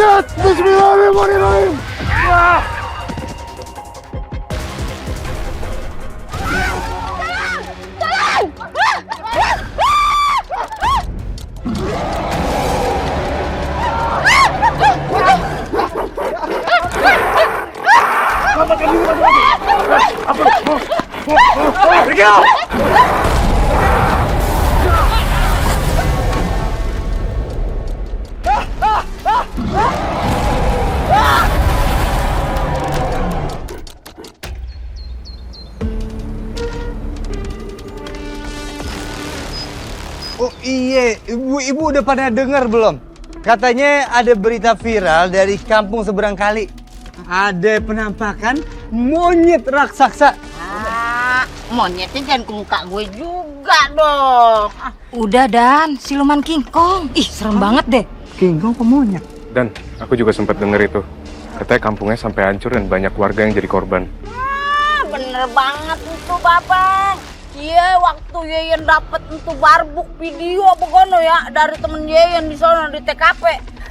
Berangkat! Bismillahirrahmanirrahim! Oh iya, ibu udah pada dengar belum? Katanya ada berita viral dari kampung seberang kali. Ada penampakan monyet raksasa. Monyetnya jangan ke muka gue juga dong. Udah Dan, siluman King Kong. Ih, serem banget deh. King Kong apa monyet? Dan aku juga sempat denger itu. Katanya kampungnya sampai hancur dan banyak warga yang jadi korban. Bener banget itu babang. Iya, waktu Yeyen dapet itu barbuk video begono ya dari temen Yeyen di sana di TKP.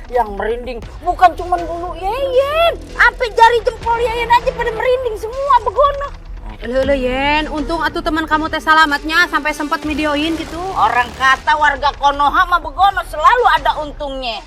Yang merinding bukan cuma bulu Yeyen, sampai jari jempol Yeyen aja pada merinding semua begono. Lo Yen, untung atuh teman kamu teh salamatnya sampai sempat videoin gitu. Orang kata warga Konoha mah begono selalu ada untungnya.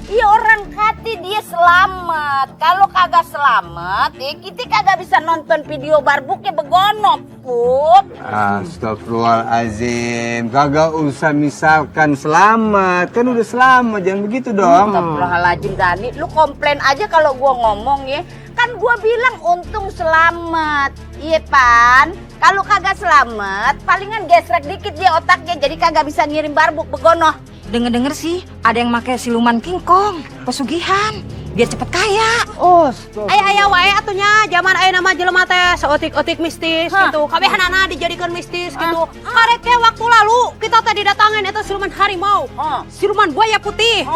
Iya orang kata dia selamat. Kalau kagak selamat, kita kagak bisa nonton video barbuknya begono, Put. Astagfirullahaladzim, kagak usah misalkan selamat, kan udah selamat, jangan begitu dong. Astagfirullahaladzim Dani, lu komplain aja kalau gua ngomong ya. Kan gua bilang untung selamat. Iya Pan, kalau kagak selamat, palingan gesrek dikit dia otaknya jadi kagak bisa ngirim barbuk begono. Denger-denger sih, ada yang pakai siluman King Kong, pesugihan, biar cepet kaya. Oh, Aya wae atunya, zaman aya nama jelema teh seotik-otik mistis gitu. Kabehanana dijadikan mistis gitu. Karek teh waktu lalu kita teh didatangin eta siluman harimau, siluman buaya putih,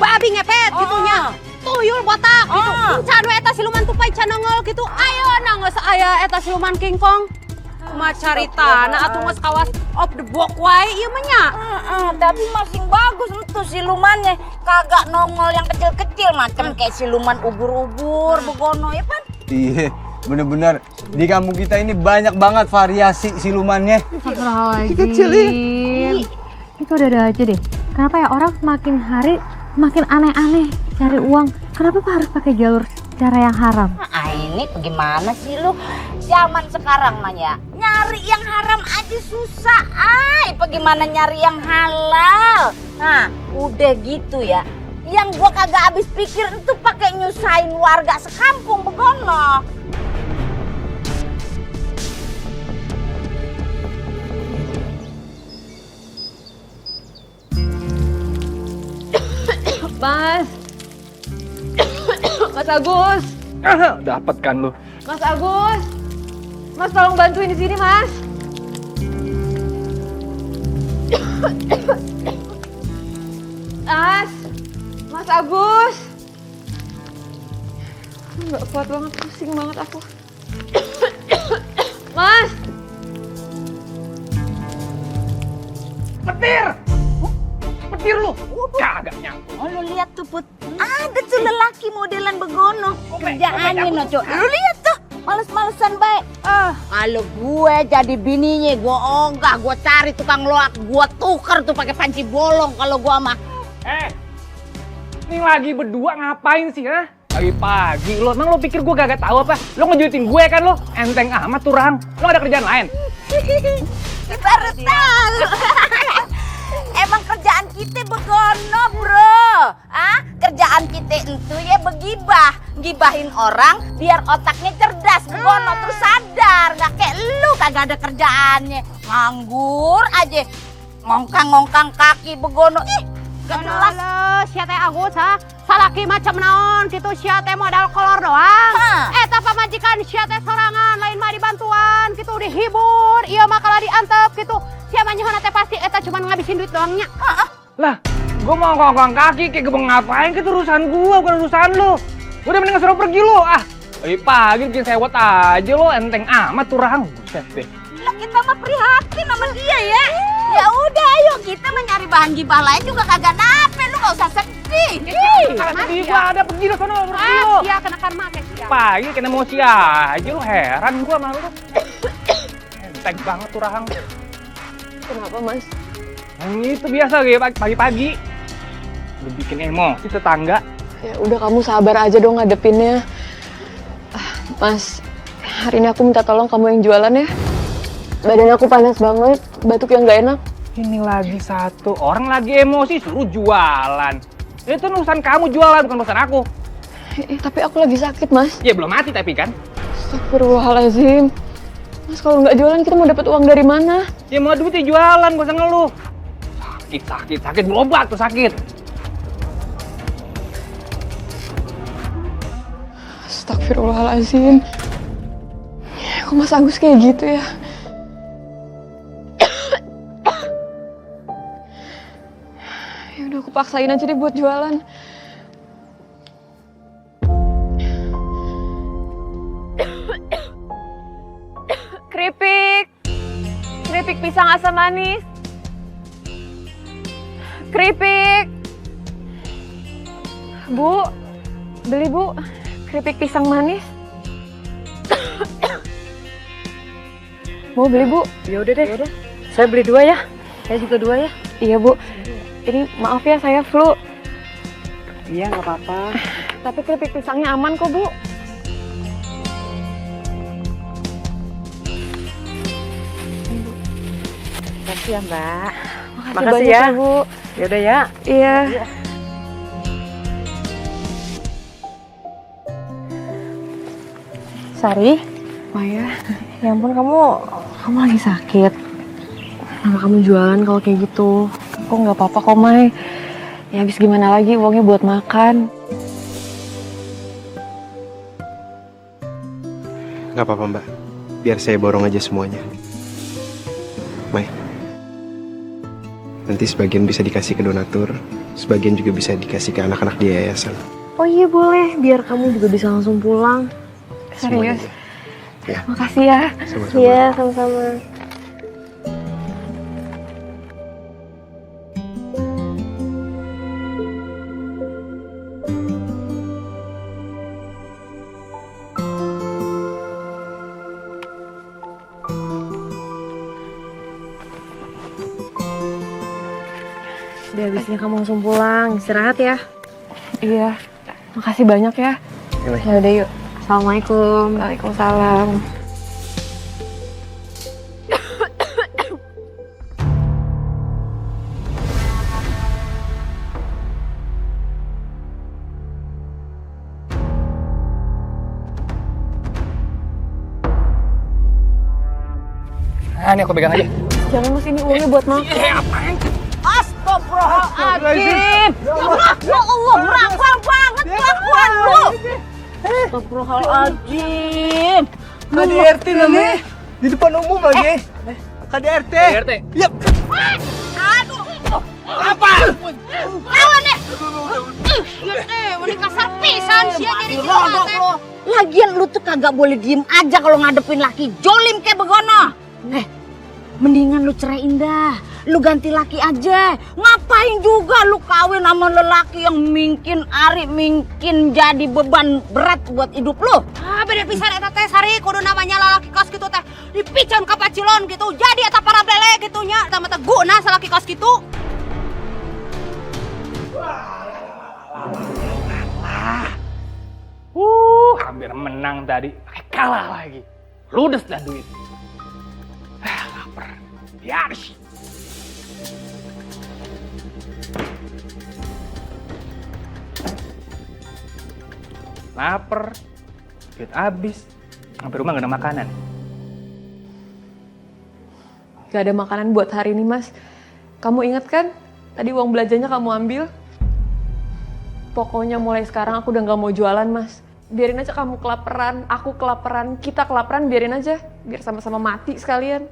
babi ngepet gitunya. Tuyul botak gitu. Can we eta siluman tupai can nongol gitu. Ayo geus aya eta siluman King Kong. Kumaha caritana atuh geus kawas of the box wae ieu mah nya. Tapi masih bagus itu silumannya. Kagak nongol yang kecil-kecil macam kayak siluman ubur-ubur begono ya Pan. iya, bener-bener di kampung kita ini banyak banget variasi silumannya. Astagfirullahaladzim. Itu ada aja deh. Kenapa ya orang semakin hari makin aneh-aneh cari uang? Kenapa Pak harus pakai jalur cara yang haram? Ini bagaimana sih lu? Zaman sekarang nanya nyari yang haram aja susah. Bagaimana nyari yang halal? Nah, udah gitu ya. Yang gua kagak habis pikir itu pakai nyusahin warga sekampung begono. Mas Agus, Dapat kan lu? Mas Agus, Mas tolong bantuin di sini Mas. Mas Agus, nggak kuat banget, pusing banget aku. Mas, Petir lu! Kagak nyangkut. Oh, lu lihat tuh Put, ada tuh lelaki modelan begono. Kerjaannya no Cok. Lu lihat tuh, males-malesan baik. Kalau gue jadi bininya, gue ogah, gue cari tukang loak, gue tuker tuh pakai panci bolong kalau gue mah. Ini lagi berdua ngapain sih, ha? Pagi-pagi lo, emang lo pikir gue gak tahu apa? Lo ngejutin gue kan lo? Enteng amat tuh Rahang. Lo ada kerjaan lain? Baru tahu. Emang kerjaan kita begono bro. Kerjaan kita itu ya begibah. Gibahin orang biar otaknya cerdas begono. Terus sadar. Gak kayak lu kagak ada kerjaannya. Nganggur aja. Ngongkang-ngongkang kaki begono. Ih gak jelas. Sia teh Agus ha. Salaki macam naon gitu sia teh modal kolor doang. Eta pamajikan sia teh sorangan lain mah dibantuan gitu dihibur. Ieu mah kalau diantep gitu. Sia mah nyuhun teh pasti eta cuma ngabisin duit doangnya. Lah, gue mau ngongkang kaki kayak gebeng ngapain? Itu urusan gue, bukan urusan lo. Udah mending suruh pergi lo. Pagi bikin sewot aja lo. Enteng amat tuh Rahang. Buset deh. Lah kita mah prihatin sama dia ya. Ya udah ayo kita mencari bahan gibah lain juga kagak nape. Lu gak usah sedih. Di gua ada pergi lo sono pergi lo. Iya kenakan make sia. Pagi kena emosi aja lu, heran gua sama lu. Enteng banget tuh Rahang. Kenapa Mas? Itu biasa gitu pagi-pagi. Lu bikin emosi tetangga. Ya udah kamu sabar aja dong ngadepinnya. Mas, hari ini aku minta tolong kamu yang jualan ya. Badan aku panas banget, batuk yang gak enak. Ini lagi satu orang lagi emosi suruh jualan. Itu urusan kamu jualan bukan urusan aku. Tapi aku lagi sakit Mas. Ya belum mati tapi kan. Astagfirullahaladzim. Mas kalau nggak jualan kita mau dapat uang dari mana? Ya mau duit ya jualan, gak usah ngeluh. Sakit berobat tuh sakit. Astagfirullahaladzim. Kok Mas Agus kayak gitu ya? Ya udah aku paksain aja deh buat jualan. Keripik pisang asam manis. Keripik. Bu, beli Bu. Keripik pisang manis. Mau beli Bu? Ya udah deh. Saya beli 2 ya. Saya juga 2 ya. Iya Bu. Ini maaf ya saya flu. Iya nggak apa-apa. Tapi keripik pisangnya aman kok Bu. Makasih ya Mbak. Makasih banyak ya Bu. Yaudah ya. Iya. Sari, Maya, ya ampun kamu lagi sakit. kenapa kamu jualan kalau kayak gitu? Kok nggak apa-apa kok Mai. Ya habis gimana lagi uangnya buat makan. Nggak apa-apa Mbak, biar saya borong aja semuanya. Mai, nanti sebagian bisa dikasih ke donatur, sebagian juga bisa dikasih ke anak-anak di yayasan. Oh iya boleh, biar kamu juga bisa langsung pulang. Semuanya Serius? aja. Ya, Makasih ya. sama-sama. Iya, sama-sama. Udah habisnya kamu langsung pulang, istirahat ya. Iya, makasih banyak ya. Ya udah yuk. Assalamualaikum. Waalaikumsalam. Nah, ini aku pegang aja. Jangan Mas, ini uangnya buat makan. Astagfirullahaladzim. Ya Allah, merangkul banget kelakuan lu. Astagfirullahaladzim. KDRT namanya. Di depan umum lagi. KDRT. RT. Yap. Aduh. Apa? Lawan deh. Ini kasar pisan sih jadi gitu. Lagian lu tuh kagak boleh diem aja kalau ngadepin laki jolim kayak begono. Mendingan lu ceraiin dah. Lu ganti laki aja. Ngapain juga lu kawin sama lelaki yang mungkin jadi beban berat buat hidup lu. Ah, beda pisan eta teh Sari, kudu namanya lalaki kos gitu teh. Dipicon ka pacilon gitu. Jadi eta para blele gitu nya. Eta mah teh guna salaki kos gitu. Hampir menang tadi, pakai kalah lagi. Ludes dah duit. Lapar. Biar sih. Lapar. Duit habis. Sampai rumah gak ada makanan. Gak ada makanan buat hari ini Mas. Kamu ingat kan? Tadi uang belanjanya kamu ambil. Pokoknya mulai sekarang aku udah gak mau jualan Mas. Biarin aja kamu kelaparan, aku kelaparan, kita kelaparan, biarin aja. Biar sama-sama mati sekalian.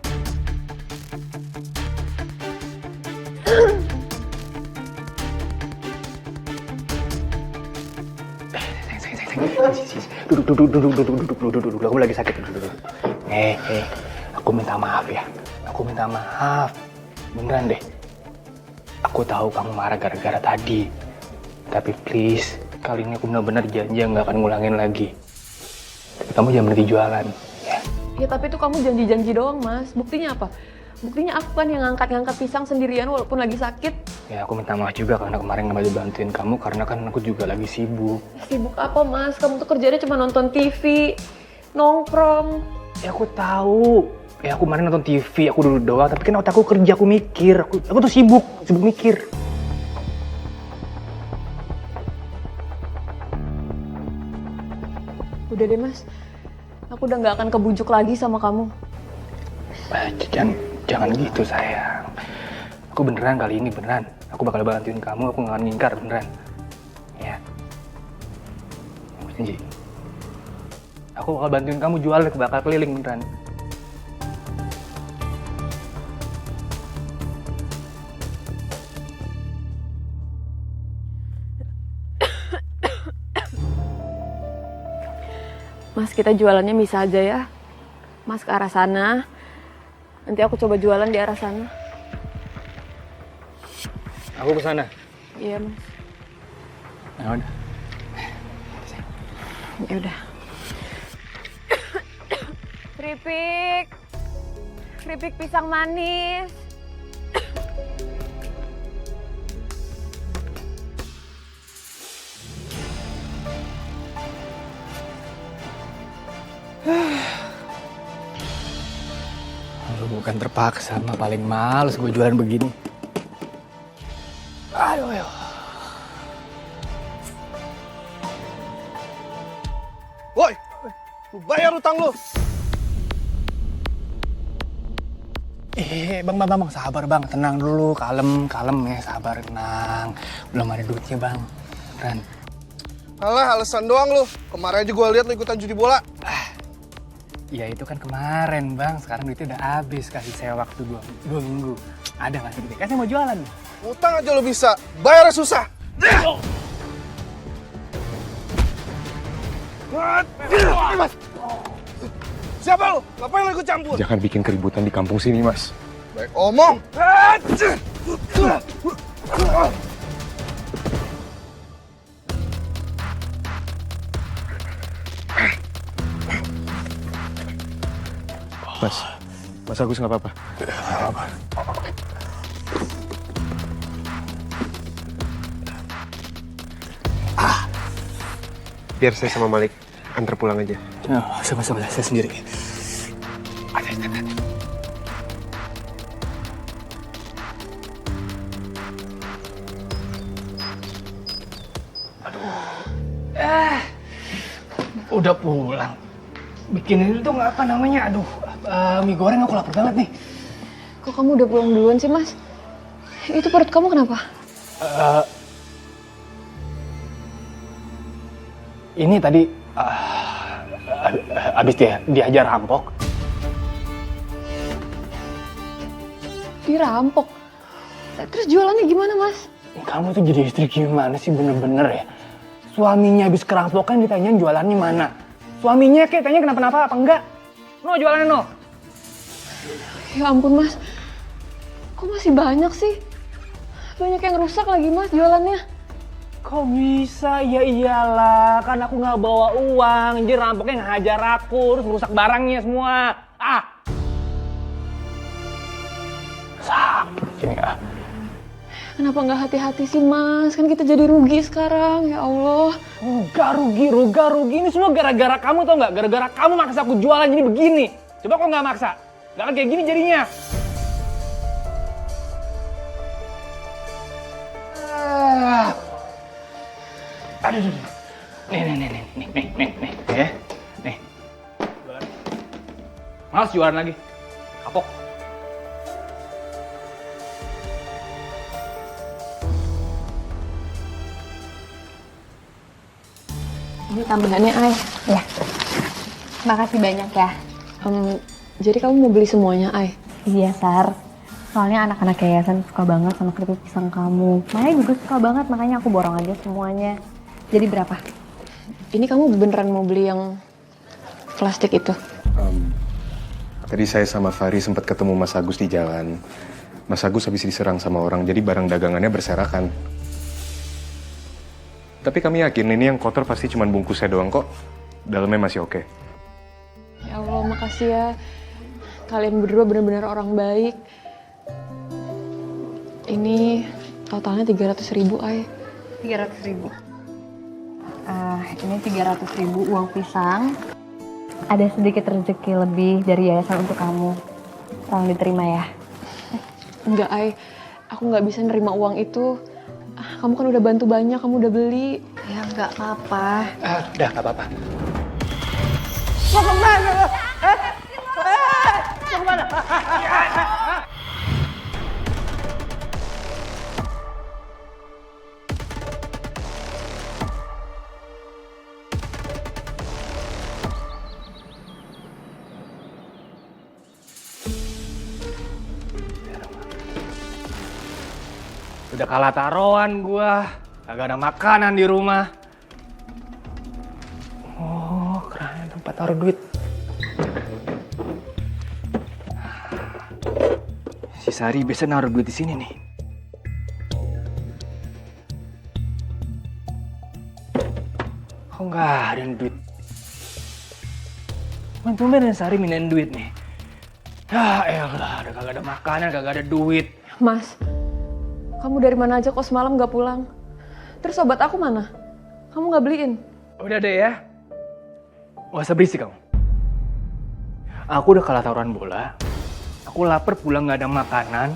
Duduk. Aku lagi sakit. Duduk. Aku minta maaf ya. Aku minta maaf. Beneran deh. Aku tahu kamu marah gara-gara tadi. Tapi please, Kali ini aku benar-benar janji nggak akan ngulangin lagi. Tapi kamu jangan berhenti jualan. Ya. Ya tapi itu kamu janji-janji doang mas. Buktinya apa? Buktinya aku kan yang ngangkat-ngangkat pisang sendirian walaupun lagi sakit. Ya aku minta maaf juga karena kemarin nggak bisa bantuin kamu karena kan aku juga lagi sibuk. Sibuk apa mas? Kamu tuh kerjanya cuma nonton TV, nongkrong. Ya aku tahu. Ya aku kemarin nonton TV, aku duduk doang. Tapi kan otakku kerja, aku mikir. Aku tuh sibuk mikir. Udah deh mas, aku udah nggak akan kebujuk lagi sama kamu. Jangan gitu sayang. Aku beneran kali ini beneran. Aku bakal bantuin kamu, aku nggak akan ngingkar beneran. Ya. Aku janji. Aku bakal bantuin kamu jualan, aku bakal keliling beneran. Mas, kita jualannya bisa aja ya. Mas ke arah sana. Nanti aku coba jualan di arah sana. Aku ke sana. Iya, Mas. Ya udah. Ya udah. Keripik. Keripik pisang manis. Lu bukan terpaksa, mah paling males gue jualan begini. Aduh, ayo. Woi, lu bayar utang lu. Bang, sabar bang, tenang dulu, kalem ya, sabar, tenang. Belum ada duitnya bang, Ran. Alah, alasan doang lu. Kemarin aja gua lihat lu ikutan judi bola. Ya itu kan kemarin bang, sekarang duitnya udah habis, kasih saya waktu 2 minggu. Ada nggak duitnya? Kan saya mau jualan nih. Utang aja lu bisa, bayarnya susah. Siapa lu? Ngapain lu ikut campur? Jangan bikin keributan di kampung sini, Mas. Baik omong. Mas Agus nggak apa-apa. Biar saya sama Malik antar pulang aja. Sama-sama, saya sendiri. Udah pulang. Bikin ini tuh apa namanya? Mie goreng aku lapar banget nih. Kok kamu udah pulang duluan sih, Mas? Itu perut kamu kenapa? Ini tadi abis diajar rampok. Dirampok? Terus jualannya gimana, Mas? Kamu tuh jadi istri gimana sih, bener-bener ya? Suaminya habis kerampokan ditanyain jualannya mana? Suaminya kayak tanya kenapa-napa apa enggak? No, jualannya no. Ya ampun, Mas. Kok masih banyak sih? Banyak yang rusak lagi, Mas, jualannya. Kok bisa? Ya iyalah, kan aku nggak bawa uang. Jadi rampoknya ngehajar aku, terus merusak barangnya semua. Sakit ini ah. Kenapa nggak hati-hati sih, Mas? Kan kita jadi rugi sekarang, ya Allah. Rugi. Ini semua gara-gara kamu, tau nggak? Gara-gara kamu maksa aku jualan jadi begini. Coba kok nggak maksa? Nggak akan kayak gini jadinya. Aduh. Nih. Ya. Nih. Males jualan lagi. Kapok. Ini tambahannya, Ay. Ya. Makasih banyak ya. Jadi kamu mau beli semuanya, Ay? Iya, Sar. Soalnya anak-anak yayasan suka banget sama keripik pisang kamu. Maya juga suka banget, makanya aku borong aja semuanya. Jadi berapa? Ini kamu beneran mau beli yang plastik itu? Tadi saya sama Fahri sempat ketemu Mas Agus di jalan. Mas Agus habis diserang sama orang, jadi barang dagangannya berserakan. Tapi kami yakin ini yang kotor pasti cuma bungkusnya doang kok. Dalamnya masih oke. Ya Allah, makasih ya. Kalian berdua benar-benar orang baik. Ini totalnya 300.000, Ay. 300.000. Ini 300.000 uang pisang. Ada sedikit rezeki lebih dari yayasan untuk kamu. Tolong diterima ya. Enggak, Ay. Aku nggak bisa nerima uang itu. Kamu kan udah bantu banyak, kamu udah beli. Ya nggak apa-apa. Udah, gak apa-apa. Mau kemana lo? Mau kemana? Udah kalah taruhan gua. Kagak ada makanan di rumah. Oh, keren tempat taruh duit. Si Sari biasa naruh duit di sini nih. Kok nggak ada duit? Tumben Sari mindahin duit nih. Ya elah, udah kagak ada makanan, kagak ada duit. Mas, kamu dari mana aja kok semalam nggak pulang? Terus obat aku mana? Kamu nggak beliin? Udah deh ya. Gak usah berisik kamu. Aku udah kalah taruhan bola. Aku lapar pulang gak ada makanan.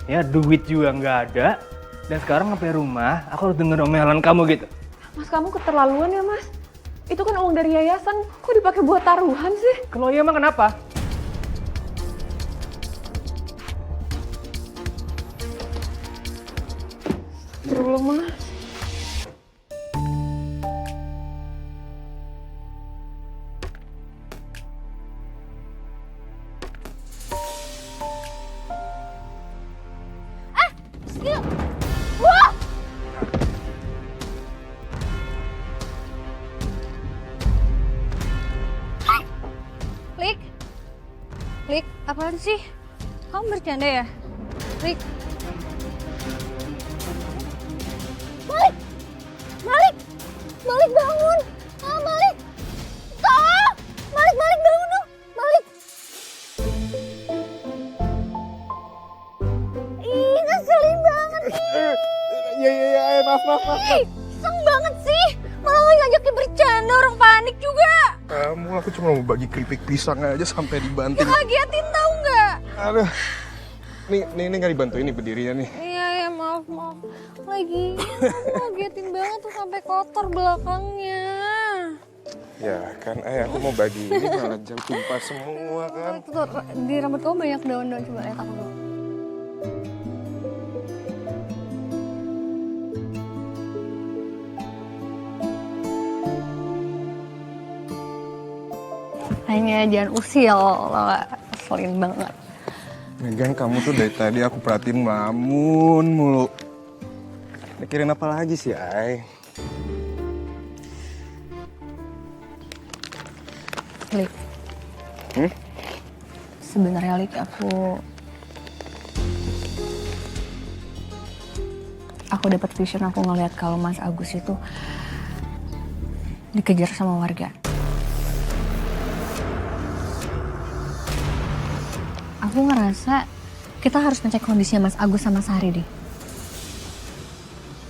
Ya duit juga gak ada. Dan sekarang sampai rumah aku harus denger omelan kamu gitu. Mas, kamu keterlaluan ya, Mas. Itu kan uang dari yayasan, kok dipakai buat taruhan sih? Kalau iya emang kenapa? Astagfirullah, Mas. Wah! Lik, apaan sih? Kamu bercanda ya? Lik. Malik bangun! Malik! Tolong! Malik bangun dong! Malik! Ih, ngeselin banget nih! Iya, maaf. Iseng banget sih! Malah ngajakin bercanda, orang panik juga! Kamu, aku cuma mau bagi keripik pisang aja sampai dibanting. Ya kagetin tau nggak? Aduh. Nih nggak dibantuin nih berdirinya nih. Iya, maaf. Lagi, aku ngagetin banget tuh sampai kotor belakangnya. Ya kan, aku mau bagi ini malah jauh tumpah semua kan. Tuh, di rambut kamu banyak daun-daun, coba lihat aku dulu. Hanya jangan usil, lo keselin banget. Megan, kamu tuh dari tadi aku perhatiin ngelamun mulu. Mikirin apa lagi sih, Ay? Lik. Sebenarnya Lik, aku dapat vision, aku ngeliat kalau Mas Agus itu dikejar sama warga. Aku ngerasa kita harus ngecek kondisinya Mas Agus sama Sari deh.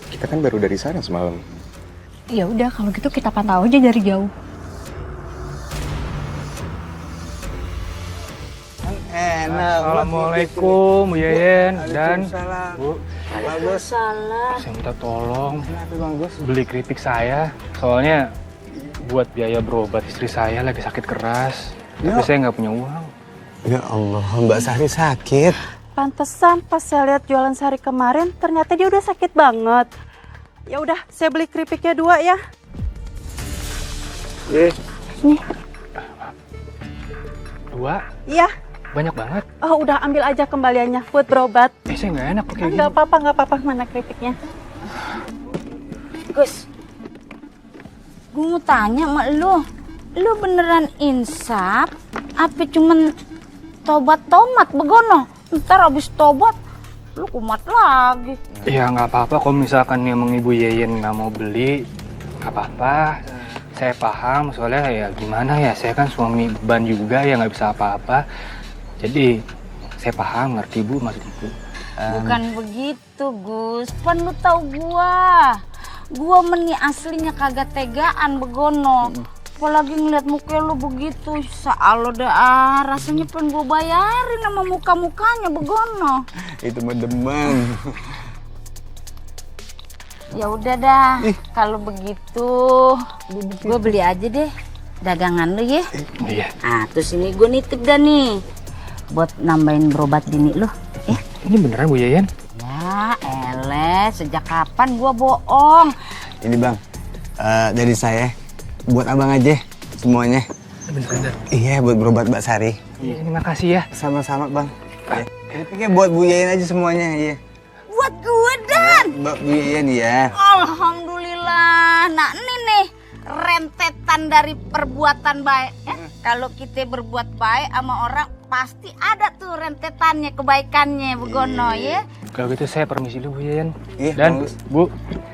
Kita kan baru dari sana semalam. Ya udah, kalau gitu kita pantau aja dari jauh. Enak. Assalamualaikum, Bu Yeyen dan Bu. Salah. Saya minta tolong beli keripik saya. Soalnya buat biaya berobat istri saya lagi sakit keras. Tapi saya nggak punya uang. Ya Allah, Mbak Sari sakit. Pantesan pas saya lihat jualan sehari kemarin, ternyata dia udah sakit banget. Ya udah, saya beli keripiknya 2 ya. Nih. 2? Iya. Banyak banget. Oh, udah ambil aja kembaliannya buat berobat. Saya nggak enak kayak gini. Nggak apa-apa. Mana keripiknya? Gus, gue mau tanya sama lu beneran insaf? Apa cuman tobat tomat begono? Ntar abis tobat Lu kumat lagi. Ya nggak apa-apa kalau misalkan emang Ibu Yeyen nggak mau beli, nggak apa-apa. Saya paham soalnya ya gimana ya, saya kan suami beban juga ya nggak bisa apa-apa. Jadi saya paham, ngerti Bu maksud Ibu. Bukan begitu, Gus. Pan lu tau gua meni aslinya kagak tegaan begono. Apalagi ngeliat muka lu begitu, saalo dah rasanya pengen gua bayarin sama muka-mukanya begono. Itu mah demen. Ya udah dah, kalau begitu gua beli aja deh dagangan lu ya. Iya. Nah, terus ini gua nitip dah nih buat nambahin berobat bini lu. Ini beneran Bu Yeyen? Ya, elah, sejak kapan gua bohong? Ini Bang, dari saya buat abang aja semuanya. Beneran. Iya, buat berobat Mbak Sari. Iya, terima kasih ya. Sama-sama Bang. Ya. Ini pikir buat Bu Yeyen aja semuanya, iya. Buat gua Dan. Mbak Bu Yeyen ya. Alhamdulillah. Nah ini nih rentetan dari perbuatan baik. Kalau kita berbuat baik sama orang pasti ada tuh rentetannya, kebaikannya begono ya. Kalau gitu saya permisi dulu Bu Yeyen. Iya, Dan bagus. Bu,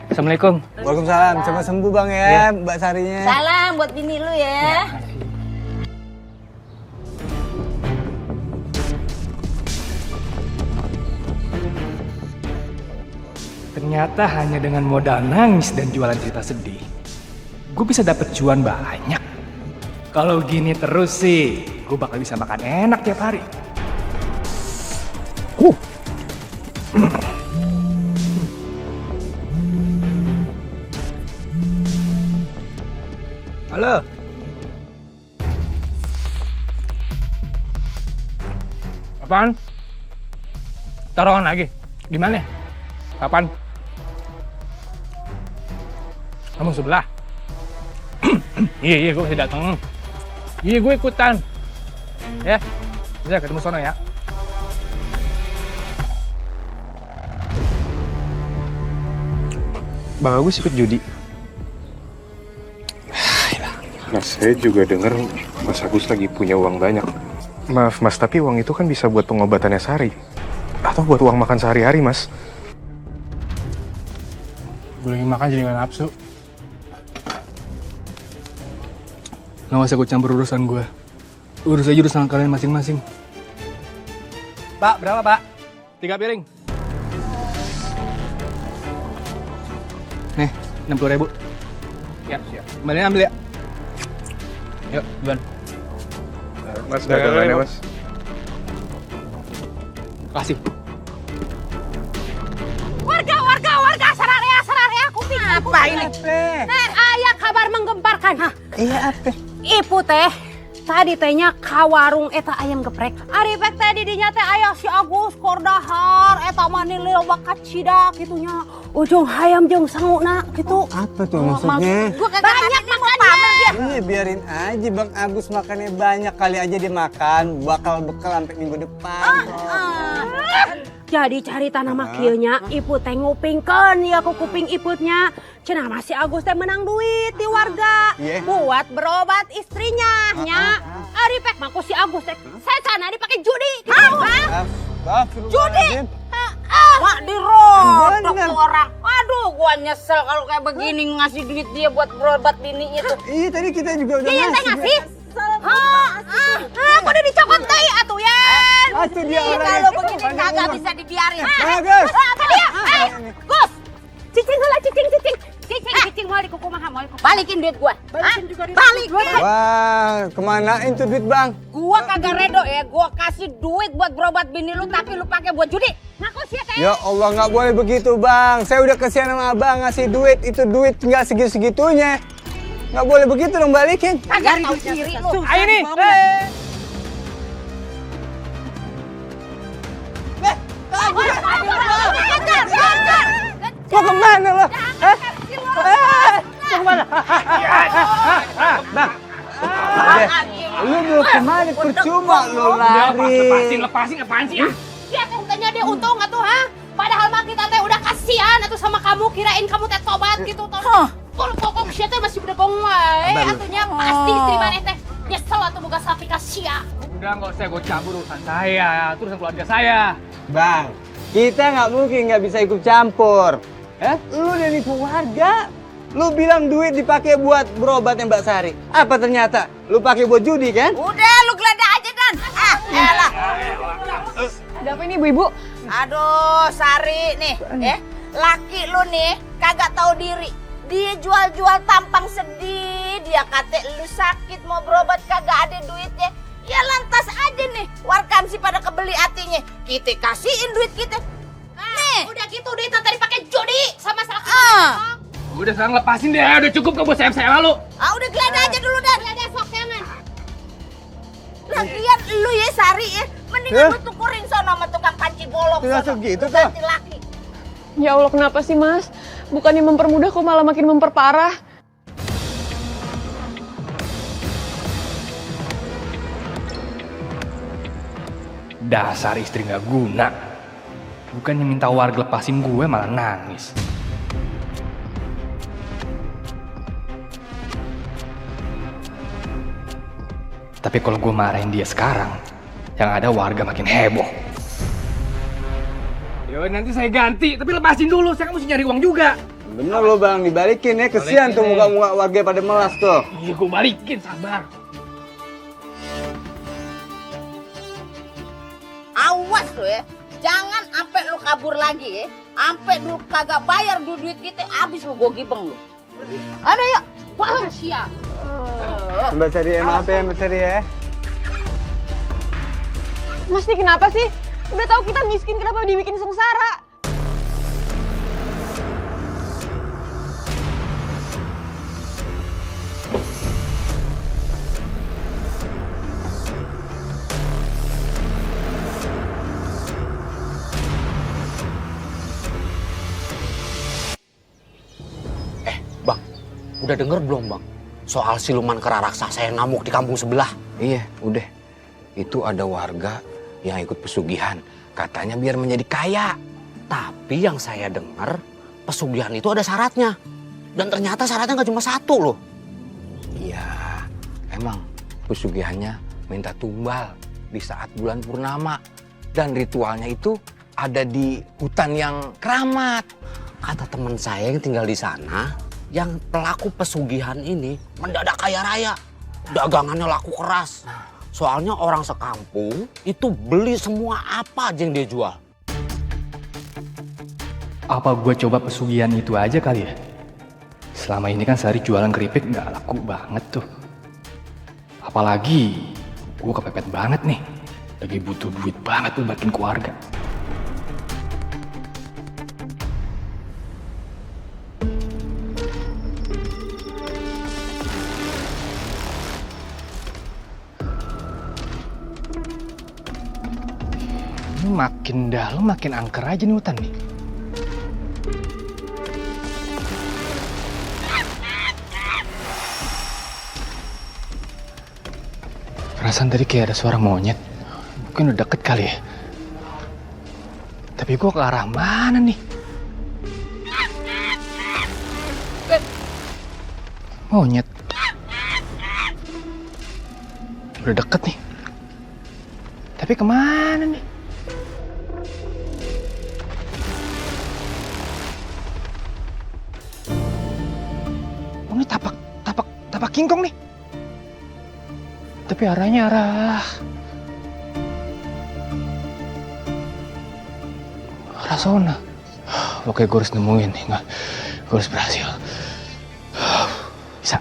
Assalamualaikum. Waalaikumsalam. Cepat sembuh Bang ya, Mbak Sarinya. Salam buat bini lu ya. Ternyata hanya dengan modal nangis dan jualan cerita sedih, gue bisa dapet cuan banyak. Kalau gini terus sih, gue bakal bisa makan enak tiap hari. Halo. Apaan? Taruhan lagi? Di mana? Kapan? Kamu sebelah? Iya, gue masih datang. Iya, gue ikutan. Ya, bisa ketemu sono ya. Bang Agus ikut judi. Mas, saya juga dengar Mas Agus lagi punya uang banyak. Maaf Mas, tapi uang itu kan bisa buat pengobatannya Sari. Atau buat uang makan sehari-hari, Mas. Gue lagi makan jadi gak nafsu. Gak usah gue campur urusan gue. Urus aja urusan kalian masing-masing. Pak, berapa Pak? 3 piring. Nih, 60.000. Ya, siap. Kembaliin ambil ya. Yuk, duluan. Mas, dagangannya Mas. Kasih. Warga, sararea, kuping. Apa ini? Ayah kabar menggemparkan. Iya apa? Ibu teh, tadi tehnya ka warung eta ayam geprek. Ari pek tadi dinya teh aya si Agus kordahar eta mah nilai bakat cidak gitunya. Ujung hayam jeung sanguna gitu. Apa tuh maksudnya? Gua kagak banyak makannya. Iya biarin aja Bang Agus makannya banyak, kali aja dia makan bakal bekal sampai minggu depan. Jadi cari tanah makieunya, ibu teh ngupingkeun ya ku kuping iputnya. Cenah masih Agus teh menang duit di warga buat berobat istrinya nya. Ari pek mah ku si Agus teh secana dipake judi gitu. Judi. Mak dirodok tuh orang. Aduh, gua nyesel kalau kayak begini ngasih duit dia buat berobat bininya tuh. Iya tadi kita juga udah Iya teh ngasih. Kok udah dicopot teh atuh Yan. Atuh dia orang. Kalau begini kagak bisa dibiarin. Bagus. Apa dia? Gus. Cicing heula cicing. Cicing mau di kuku mah mau. Balikin duit gua. Balikin. Wah, kemanain tuh duit Bang? Gua kagak redo ya, gua kasih duit buat berobat bini lu tapi lu pakai buat judi. Ngaku sih teh. Ya Allah nggak boleh begitu Bang. Saya udah kesian sama Abang ngasih duit, itu duit nggak segitu-segitunya. Nggak boleh begitu dong, balikin. Kagak tahu diri lu. Ayo nih. Mau kemana lo? Mau kemana? Bang. Lu mau kemana? Percuma lu lari. Lepasin apaan sih ya? Dia teh tanya dia untung atuh Padahal mah kita teh udah kasihan atuh sama kamu, kirain kamu teh tobat gitu toh. Kalau kokok sia teh masih berdegong wae atuhnya pasti istri maneh teh nyesel atuh boga salpika sia. Udah nggak usah gue cabut urusan saya, itu urusan keluarga saya. Bang, Kita nggak mungkin nggak bisa ikut campur. Lu udah nipu warga. Lu bilang duit dipakai buat berobat Mbak Sari. Apa ternyata? Lu pakai buat judi kan? Udah lu geledah aja Dan. Elah. Ada apa ini ibu-ibu? Aduh, Sari nih, laki lu nih kagak tahu diri. Dia jual-jual tampang sedih, dia kata lu sakit mau berobat kagak ada duitnya. Ya lantas aja nih, warkam sih pada kebeli hatinya. Kita kasihin duit kita. Nih, Udah gitu duitnya tadi pakai judi sama salah. Udah sekarang lepasin deh, udah cukup kamu sayang-sayang lu. Udah geledah aja dulu Dan. Geledah sok jangan. Lagian lu ya Sari ya, mendingan lu tukurin sono sama tukang panci bolong. Tidak sono. segitu, Lu ganti laki. Ya Allah, kenapa sih Mas? Bukannya mempermudah kok malah makin memperparah. Dasar istri nggak guna. Bukannya minta warga lepasin gue malah nangis. Tapi kalau gue marahin dia sekarang, yang ada warga makin heboh. Yo, nanti saya ganti, tapi lepasin dulu, saya kan mesti nyari uang juga. Bener lo bang, dibalikin ya. Kesian tuh muka-muka warga pada melas tuh. Iya, gue balikin, sabar. Awas lu ya, jangan sampai lu kabur lagi ya. Sampai lu kagak bayar duit kita, abis lu gue gibeng lu. Ada yuk, wah siap. Mbak Sari ya, maaf ya Mbak Sari ya. Mas ini kenapa sih? Udah tahu kita miskin, kenapa dibikin sengsara? Bang, udah denger belum bang? Soal siluman kera raksasa yang ngamuk di kampung sebelah. Iya, udah. Itu ada warga yang ikut pesugihan. Katanya biar menjadi kaya. Tapi yang saya dengar, pesugihan itu ada syaratnya. Dan ternyata syaratnya nggak cuma satu loh. Iya, emang pesugihannya minta tumbal di saat bulan purnama. Dan ritualnya itu ada di hutan yang keramat. Kata teman saya yang tinggal di sana, yang pelaku pesugihan ini mendadak kaya raya. Dagangannya laku keras. Soalnya orang sekampung itu beli semua apa aja yang dia jual. Apa gue coba pesugihan itu aja kali ya? Selama ini kan sehari jualan keripik nggak laku banget tuh. Apalagi gue kepepet banget nih. Lagi butuh duit banget tuh bikin keluarga. Ini makin dalam makin angker aja nih hutan nih. Perasaan tadi kayak ada suara monyet. Mungkin udah deket kali ya. Tapi gua ke arah mana nih? Monyet. Udah deket nih. Tapi kemana nih? Oh, ini tapak kingkong nih. Tapi arahnya arah zona. Oke, gue harus nemuin nih. Gue harus berhasil. Bisa.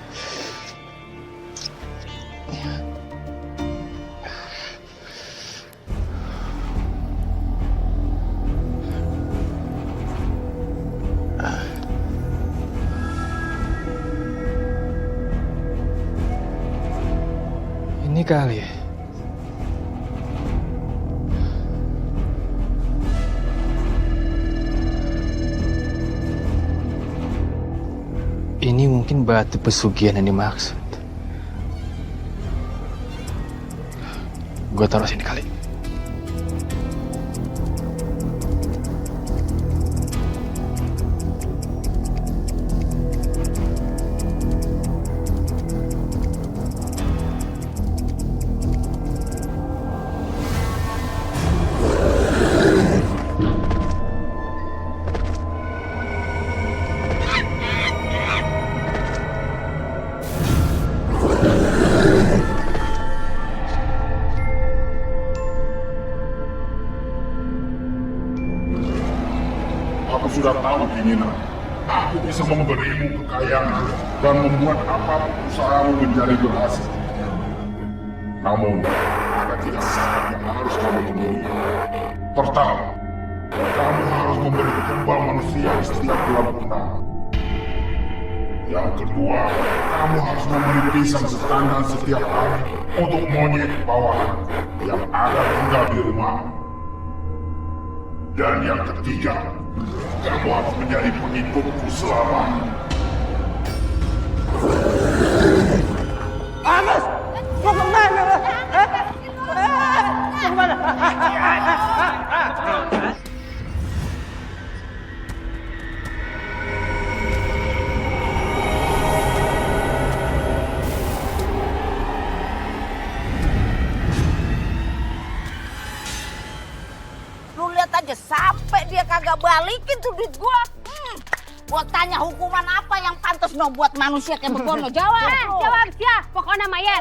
Ini kali ya. Ini mungkin batu pesugihan yang dimaksud. Gue taruh sini kali. sudah tahu keinginan. Aku bisa memberimu kekayaan dan membuat apapun usahamu menjadi berhasil. Namun, ada 3 syarat yang harus kamu penuhi. Pertama, kamu harus memberi tumbal manusia di setiap bulan purnama. Yang kedua, kamu harus memberi pisang setandan setiap hari untuk monyet bawahan yang ada tinggal di rumah. Dan yang ketiga, kamu harus menjadi pengikutku selamanya. Mas! Mau kemana lo? Mau kemana? Lu lihat aja sampai dia kagak balikin tuh duit gua. Gua tanya hukuman apa yang pantas no buat manusia kayak begono. Jawab. Jawab sia. Pokoknya Mayen.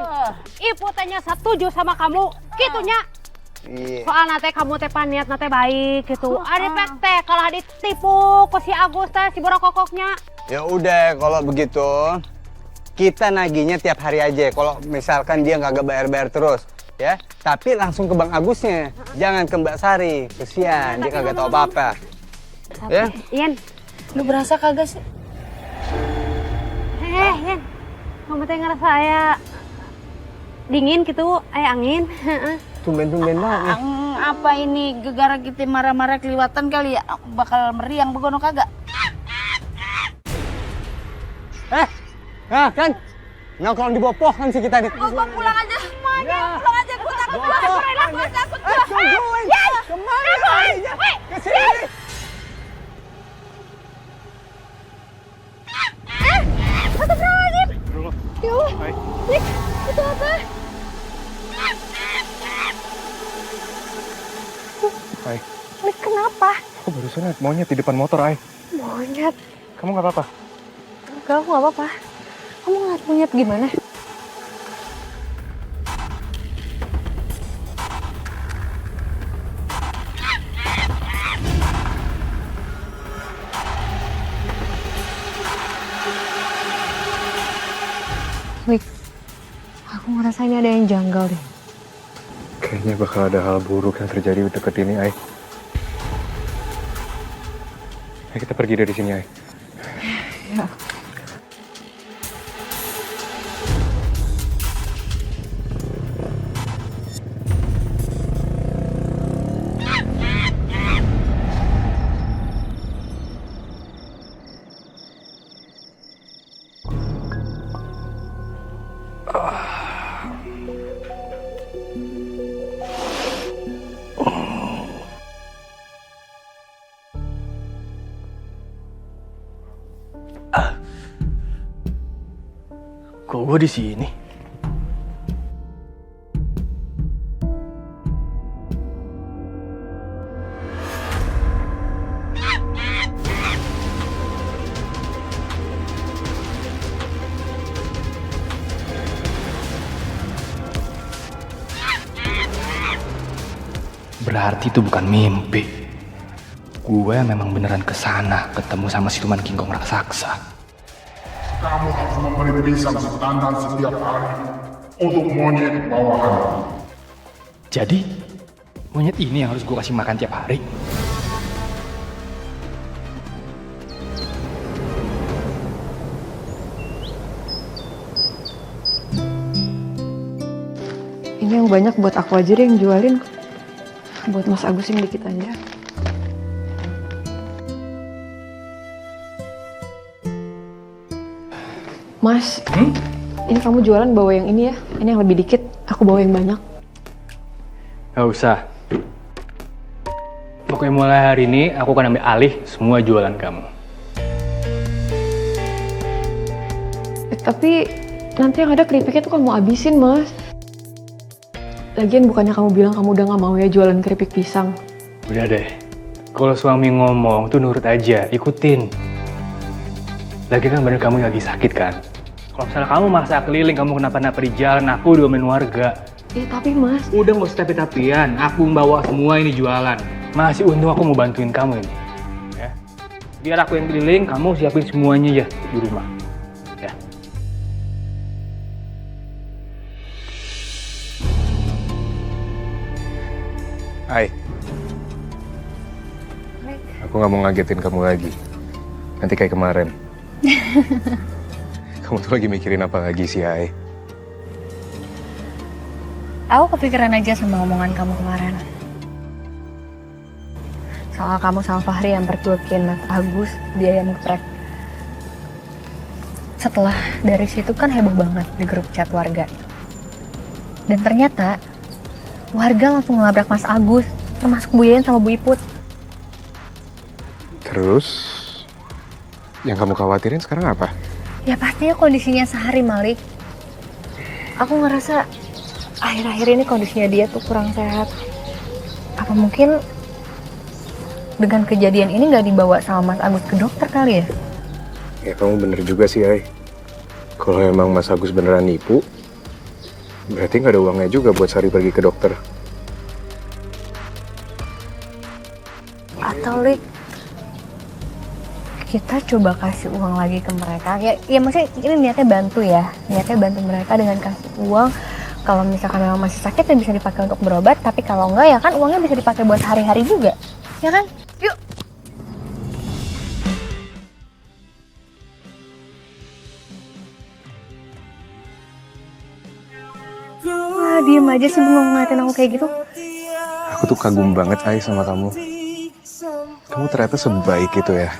Ibu tanya setuju sama kamu. Gitunya. Iya. Soal nate kamu teh paniat nate baik gitu. Ada pek teh kalau ditipu ke si Agus teh si borokokoknya. Ya udah kalau begitu kita nagihnya tiap hari aja. Kalau misalkan dia nggak bayar-bayar terus, ya. Tapi langsung ke Bang Agusnya, jangan ke Mbak Sari. Kesian, dia kagak tahu apa-apa. Ya? Ian, lu berasa kagak sih? Ian, kamu teh ngerasa aya dingin gitu, aya angin. Tumben-tumben banget. Apa ini gegara kita marah-marah keliwatan kali ya? Bakal meriang begono kagak? Kan? Nongkrong di bawah pohon sih kita nih. Gua pulang aja. Pulang aja, gua takut. Gua takut. Kemana? Kesini. Astagfirullahaladzim. Ya Allah. Nik, itu apa? Ai, Nik, kenapa? aku barusan lihat monyet di depan motor, Ai. Monyet. Kamu nggak apa-apa? Enggak, aku nggak apa-apa. Kamu ngeliat monyet gimana? Wik, aku ngerasa ini ada yang janggal deh. Kayaknya bakal ada hal buruk yang terjadi di deket ini, Ai. Ayo kita pergi dari sini, Ai. Ya. Kok gue di sini? Berarti itu bukan mimpi. Gue memang beneran kesana ketemu sama siluman kingkong raksasa. Kamu harus memberi pisang setandan setiap hari untuk monyet bawahan. Jadi, monyet ini yang harus gue kasih makan tiap hari? Ini yang banyak buat aku aja deh yang jualin. Buat Mas Agus yang dikit aja. Mas, ini kamu jualan bawa yang ini ya. Ini yang lebih dikit, aku bawa yang banyak. Gak usah. Pokoknya mulai hari ini aku akan ambil alih semua jualan kamu. Tapi nanti yang ada keripiknya tuh kamu habisin, Mas. Lagian bukannya kamu bilang kamu udah gak mau ya jualan keripik pisang. Udah deh. Kalau suami ngomong tuh nurut aja, ikutin. Lagi kan badan kamu lagi sakit kan? Kalau misalnya kamu maksa keliling, kamu kenapa-napa di jalan, aku diomelin warga. Ya tapi Mas. Udah gak usah tapi-tapian, aku membawa semua ini jualan. Masih untung aku mau bantuin kamu ini. Ya. Biar aku yang keliling, kamu siapin semuanya ya di rumah. Ya. Hai. Aku nggak mau ngagetin kamu lagi. Nanti kayak kemarin. Kamu tuh lagi mikirin apa lagi sih, Hai? Aku kepikiran aja sama omongan kamu kemarin. Soal kamu sama Fahri yang perjuangin Mas Agus, dia yang ngeprek. Setelah dari situ kan heboh banget di grup chat warga. Dan ternyata warga langsung ngelabrak Mas Agus, termasuk Bu Yayan sama Bu Iput. Terus, yang kamu khawatirin sekarang apa? Ya pastinya kondisinya Sehari, Malik. Aku ngerasa akhir-akhir ini kondisinya dia tuh kurang sehat. Apa mungkin dengan kejadian ini nggak dibawa sama Mas Agus ke dokter kali ya? Ya kamu bener juga sih, Hai. Kalau emang Mas Agus beneran nipu, berarti nggak ada uangnya juga buat Sari pergi ke dokter. Atau Lik, kita coba kasih uang lagi ke mereka. Ya maksudnya ini niatnya bantu ya. Niatnya bantu mereka dengan kasih uang. Kalau misalkan memang masih sakit ya bisa dipakai untuk berobat. Tapi kalau enggak ya kan uangnya bisa dipakai buat hari-hari juga. Ya kan? Yuk. Wah, diem aja sih belum ngeliatin aku kayak gitu. Aku tuh kagum banget, Hai, sama kamu. Kamu ternyata sebaik itu ya.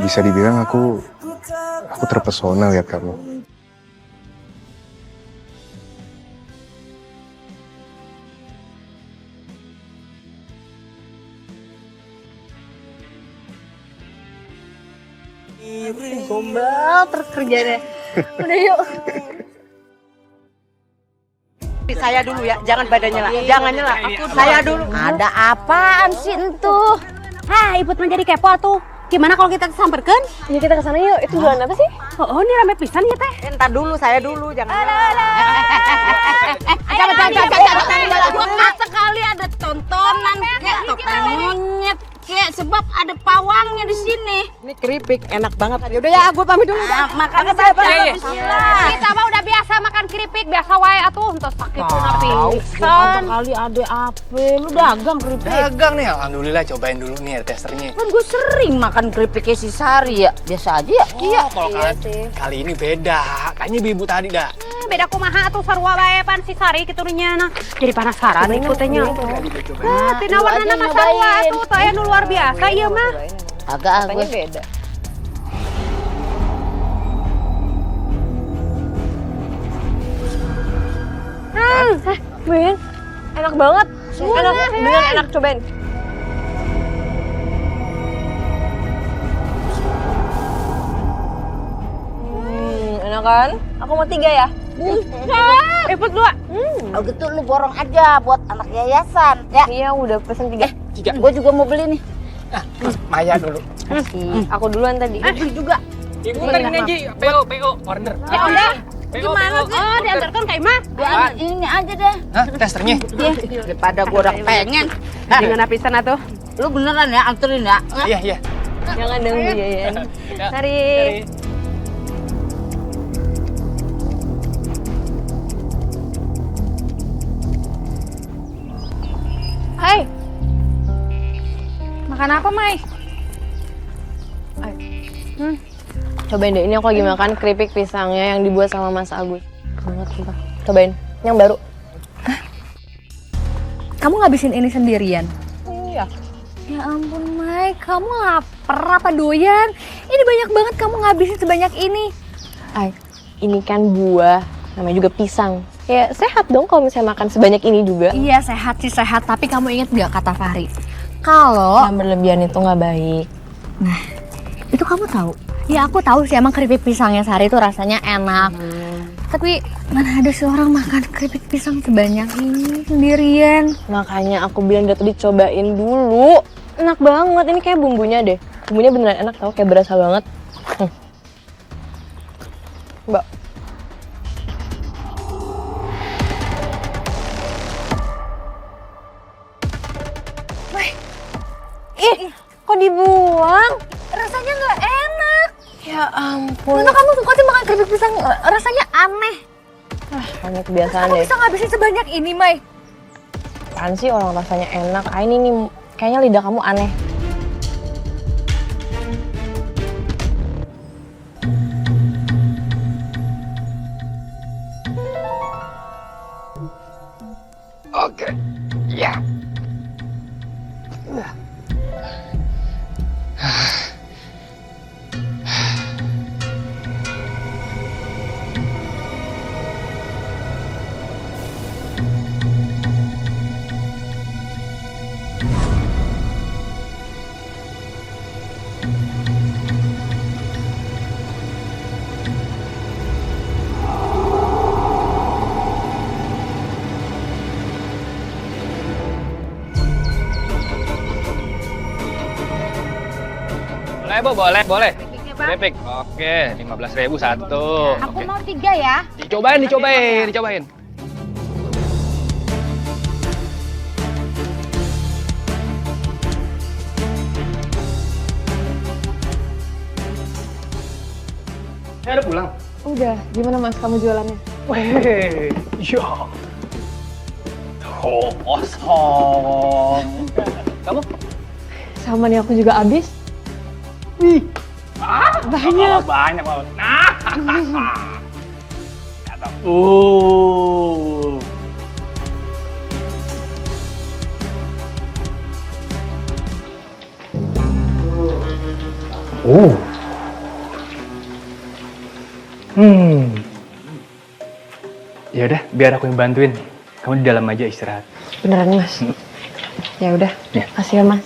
Bisa dibilang aku terpesona lihat kamu. Gombal terus kerjanya. Udah yuk. Saya dulu ya, jangan badannya lah. Jangan nyela. Saya dulu. Ada apaan sih entuh? Hah, Iput menjadi kepo tuh. Gimana kalau kita samperkan? Ya kita kesana yuk. Itu jualan apa sih? Oh, ini rame pisan ya teh. Entar dulu, saya dulu. Jangan. Sekali ada tontonan kayak topeng monyet kayak sebab ada pawangnya di sini. Ini keripik enak banget. Ya udah ya, gue pamit dulu. Makan saja. Kita mah udah biasa makan keripik, biasa wae atuh entos sakit pingsan. Kali ada apa? Lu dagang keripik? Dagang nih, alhamdulillah. Cobain dulu nih ada testernya. Kan gue sering makan keripiknya si Sari ya. Biasa aja ya. Iya, kalau kali ini beda. Kayaknya ibu tadi dah. Beda kumaha atuh sarua wae pan si Sari kitunya nah. Jadi penasaran ikutnya. Nah, tina warnana mah sarua atuh teu aya nu luar biasa ieu mah. Agak beda. Ben, enak banget. Enak, beneran enak, cobain. Enak kan? Aku mau 3 ya. Iput 2. Oh gitu lu borong aja buat anak yayasan ya. Iya, udah pesen 3. Gue juga mau beli nih. Maya dulu. Aku duluan tadi. Beli juga. Ibu kan ini aja, PO, order. Ya udah. Gimana sih? Oh, diantarkan ke Ima. Ini aja deh. Hah, testernya? Daripada gue udah pengen. Dengan pisan atuh. Lu beneran ya anterin ya? Iya. Jangan dong, Yayan. Mari. Hai. Makan apa, Mai? Cobain deh, ini aku lagi makan keripik pisangnya yang dibuat sama Mas Agus. Banget sumpah. Cobain, yang baru. Kamu ngabisin ini sendirian? Iya. Ya ampun, Mai, kamu lapar apa doyan? Ini banyak banget kamu ngabisin sebanyak ini. Ini kan buah, namanya juga pisang. Ya sehat dong kalau misalnya makan sebanyak ini juga. Iya, sehat sih sehat, tapi kamu inget gak kata Fahri? Kalau yang berlebihan itu nggak baik. Nah, itu kamu tahu? Ya aku tahu sih emang keripik pisangnya Sari itu rasanya enak. Tapi mana ada seorang makan keripik pisang sebanyak ini sendirian. Makanya aku bilang udah tadi cobain dulu. Enak banget, ini kayak bumbunya deh. Bumbunya beneran enak tau, kayak berasa banget. Mbak. Ih, dibuang? Rasanya nggak enak. Ya ampun. Mana kamu suka sih makan keripik pisang? Rasanya aneh. Hanya kebiasaan Kamu deh. bisa ngabisin sebanyak ini, Mai? Apaan sih orang rasanya enak? Ini nih kayaknya lidah kamu aneh. Oke, ya. Boleh, Bu, boleh. Keripik. Oke, 15.000 satu. Aku mau 3 ya. Dicobain. Udah pulang. Udah, gimana Mas kamu jualannya? Weh, ya. Kosong. Kamu? Sama nih aku juga habis. Banyak banget. Nah. Ya udah, biar aku yang bantuin. Kamu di dalam aja istirahat. Beneran Mas? Ya udah, kasih ya Mas.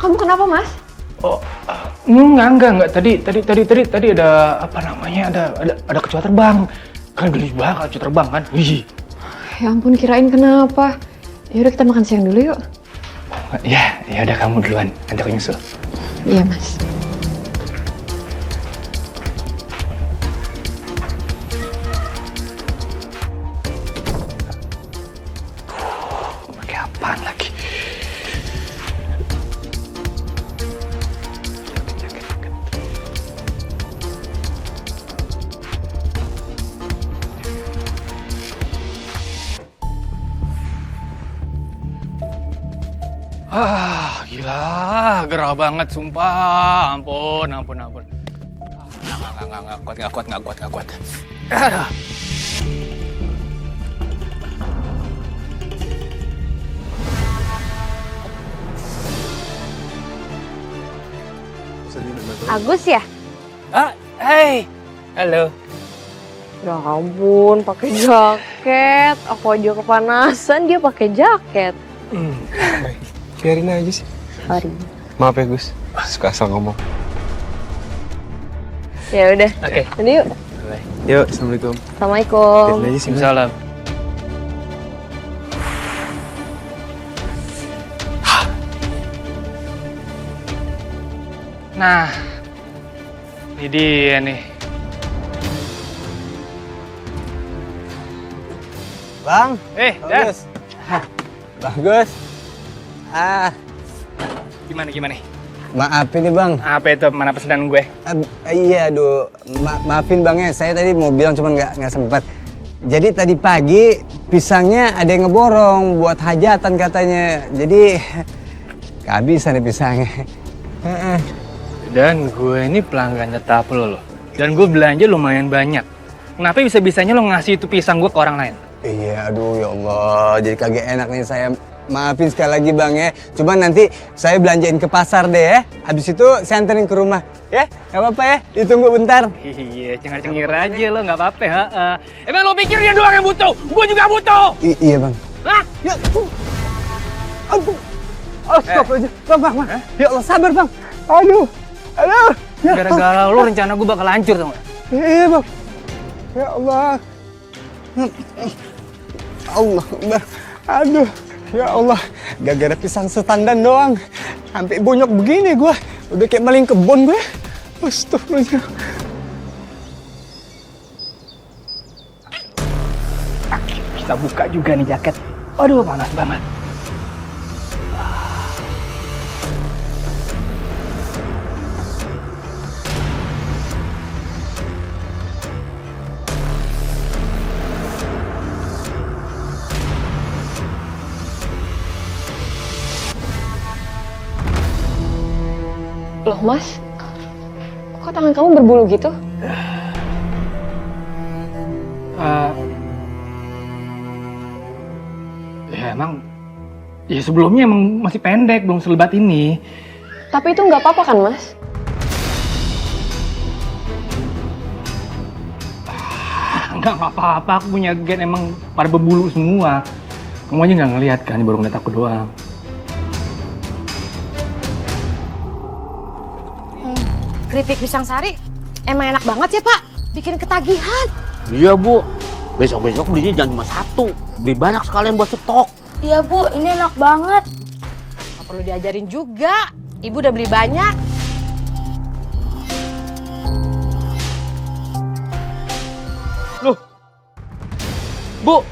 Kamu kenapa Mas? Oh, enggak. Tadi ada apa namanya? Ada kecoa terbang. Kan geli banget kecoa terbang kan? Wih. Ya ampun, kirain kenapa. Yaudah kita makan siang dulu yuk. Ya udah kamu duluan. Nanti aku nyusul. Iya Mas. Pakai apaan lagi? Gila, gerah banget sumpah. Ampun. Nggak kuat. Aduh. Agus ya? Hey. Halo. Ya ampun, pakai jaket. Aku aja kepanasan, dia pakai jaket. Biarin aja sih. Sorry. Maaf ya Gus, suka asal ngomong. Ya udah. Oke. Nanti yuk. Yuk, assalamualaikum. Assalamualaikum. Biarin aja sih. Salam. Nah, ini dia nih. Bang. Dan. Bagus. Bagus. Gimana? Maafin nih Bang. Apa itu? Mana pesanan gue? Iya, aduh. Maafin Bang ya, saya tadi mau bilang cuman nggak sempat. Jadi tadi pagi pisangnya ada yang ngeborong buat hajatan katanya. Jadi kehabisan nih pisangnya. Dan gue ini pelanggan tetap lo loh. Dan gue belanja lumayan banyak. Kenapa bisa-bisanya lo ngasih itu pisang gue ke orang lain? Iya, aduh ya Allah, jadi kagak enak nih saya. Maafin sekali lagi bang ya. Cuma nanti saya belanjain ke pasar deh ya. Habis itu saya anterin ke rumah ya. Gak apa-apa ya, ditunggu bentar. Iya, cengar-cengir aja lo, gak apa-apa ya. Emang lo pikir dia doang yang butuh? Gue juga butuh! Iya bang. Hah? Ya, aduh. Astagfirullah, bang. Ya Allah, sabar bang. Aduh. Gara-gara lo rencana gue bakal hancur tau gak? Iya bang. Ya Allah. Allah Akbar. Aduh. Ya Allah. Gara-gara pisang setandan doang. Sampai bonyok begini gue. Udah kayak maling kebun gue. Astagfirullah. Kita buka juga nih jaket. Aduh, panas banget. Loh mas, kok tangan kamu berbulu gitu? Ya emang, ya sebelumnya emang masih pendek, belum selebat ini. Tapi itu nggak apa-apa kan mas? Enggak apa-apa, aku punya gen emang pada berbulu semua. Kamu aja nggak ngeliat kan, baru ngeliat aku doang. Keripik pisang sari emang enak banget ya Pak, bikin ketagihan. Iya Bu, besok-besok belinya jangan cuma satu, beli banyak sekalian buat stok. Iya Bu, ini enak banget. Nggak perlu diajarin juga, Ibu udah beli banyak. Loh, Bu,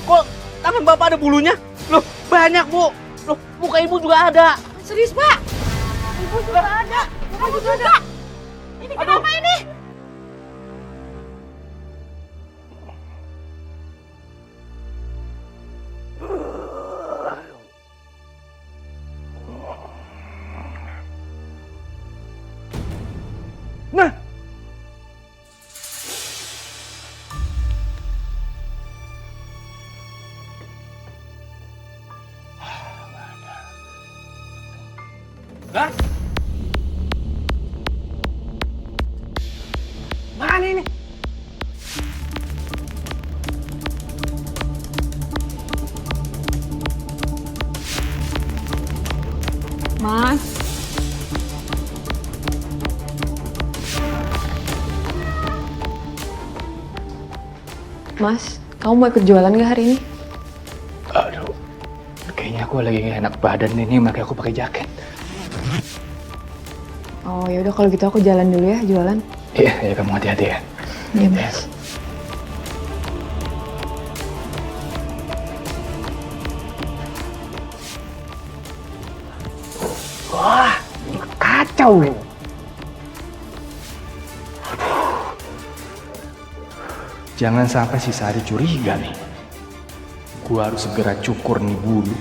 kok tangan Bapak ada bulunya? Loh, banyak Bu. Loh, muka Ibu juga ada. Serius Pak? Ibu juga ada. Ibu juga ada. Ini kenapa ini? Nah, Hah? Mana ini? Mas. Mas, kamu mau ikut jualan nggak hari ini? Aduh, kayaknya aku lagi gak enak badan ini, makanya aku pakai jaket. Oh ya udah kalau gitu aku jalan dulu ya jualan. Iya, ya kamu hati-hati ya. Iya mas. Wah, kacau ini. Jangan sampai si Sari curiga nih. Gua harus segera cukur nih bulu.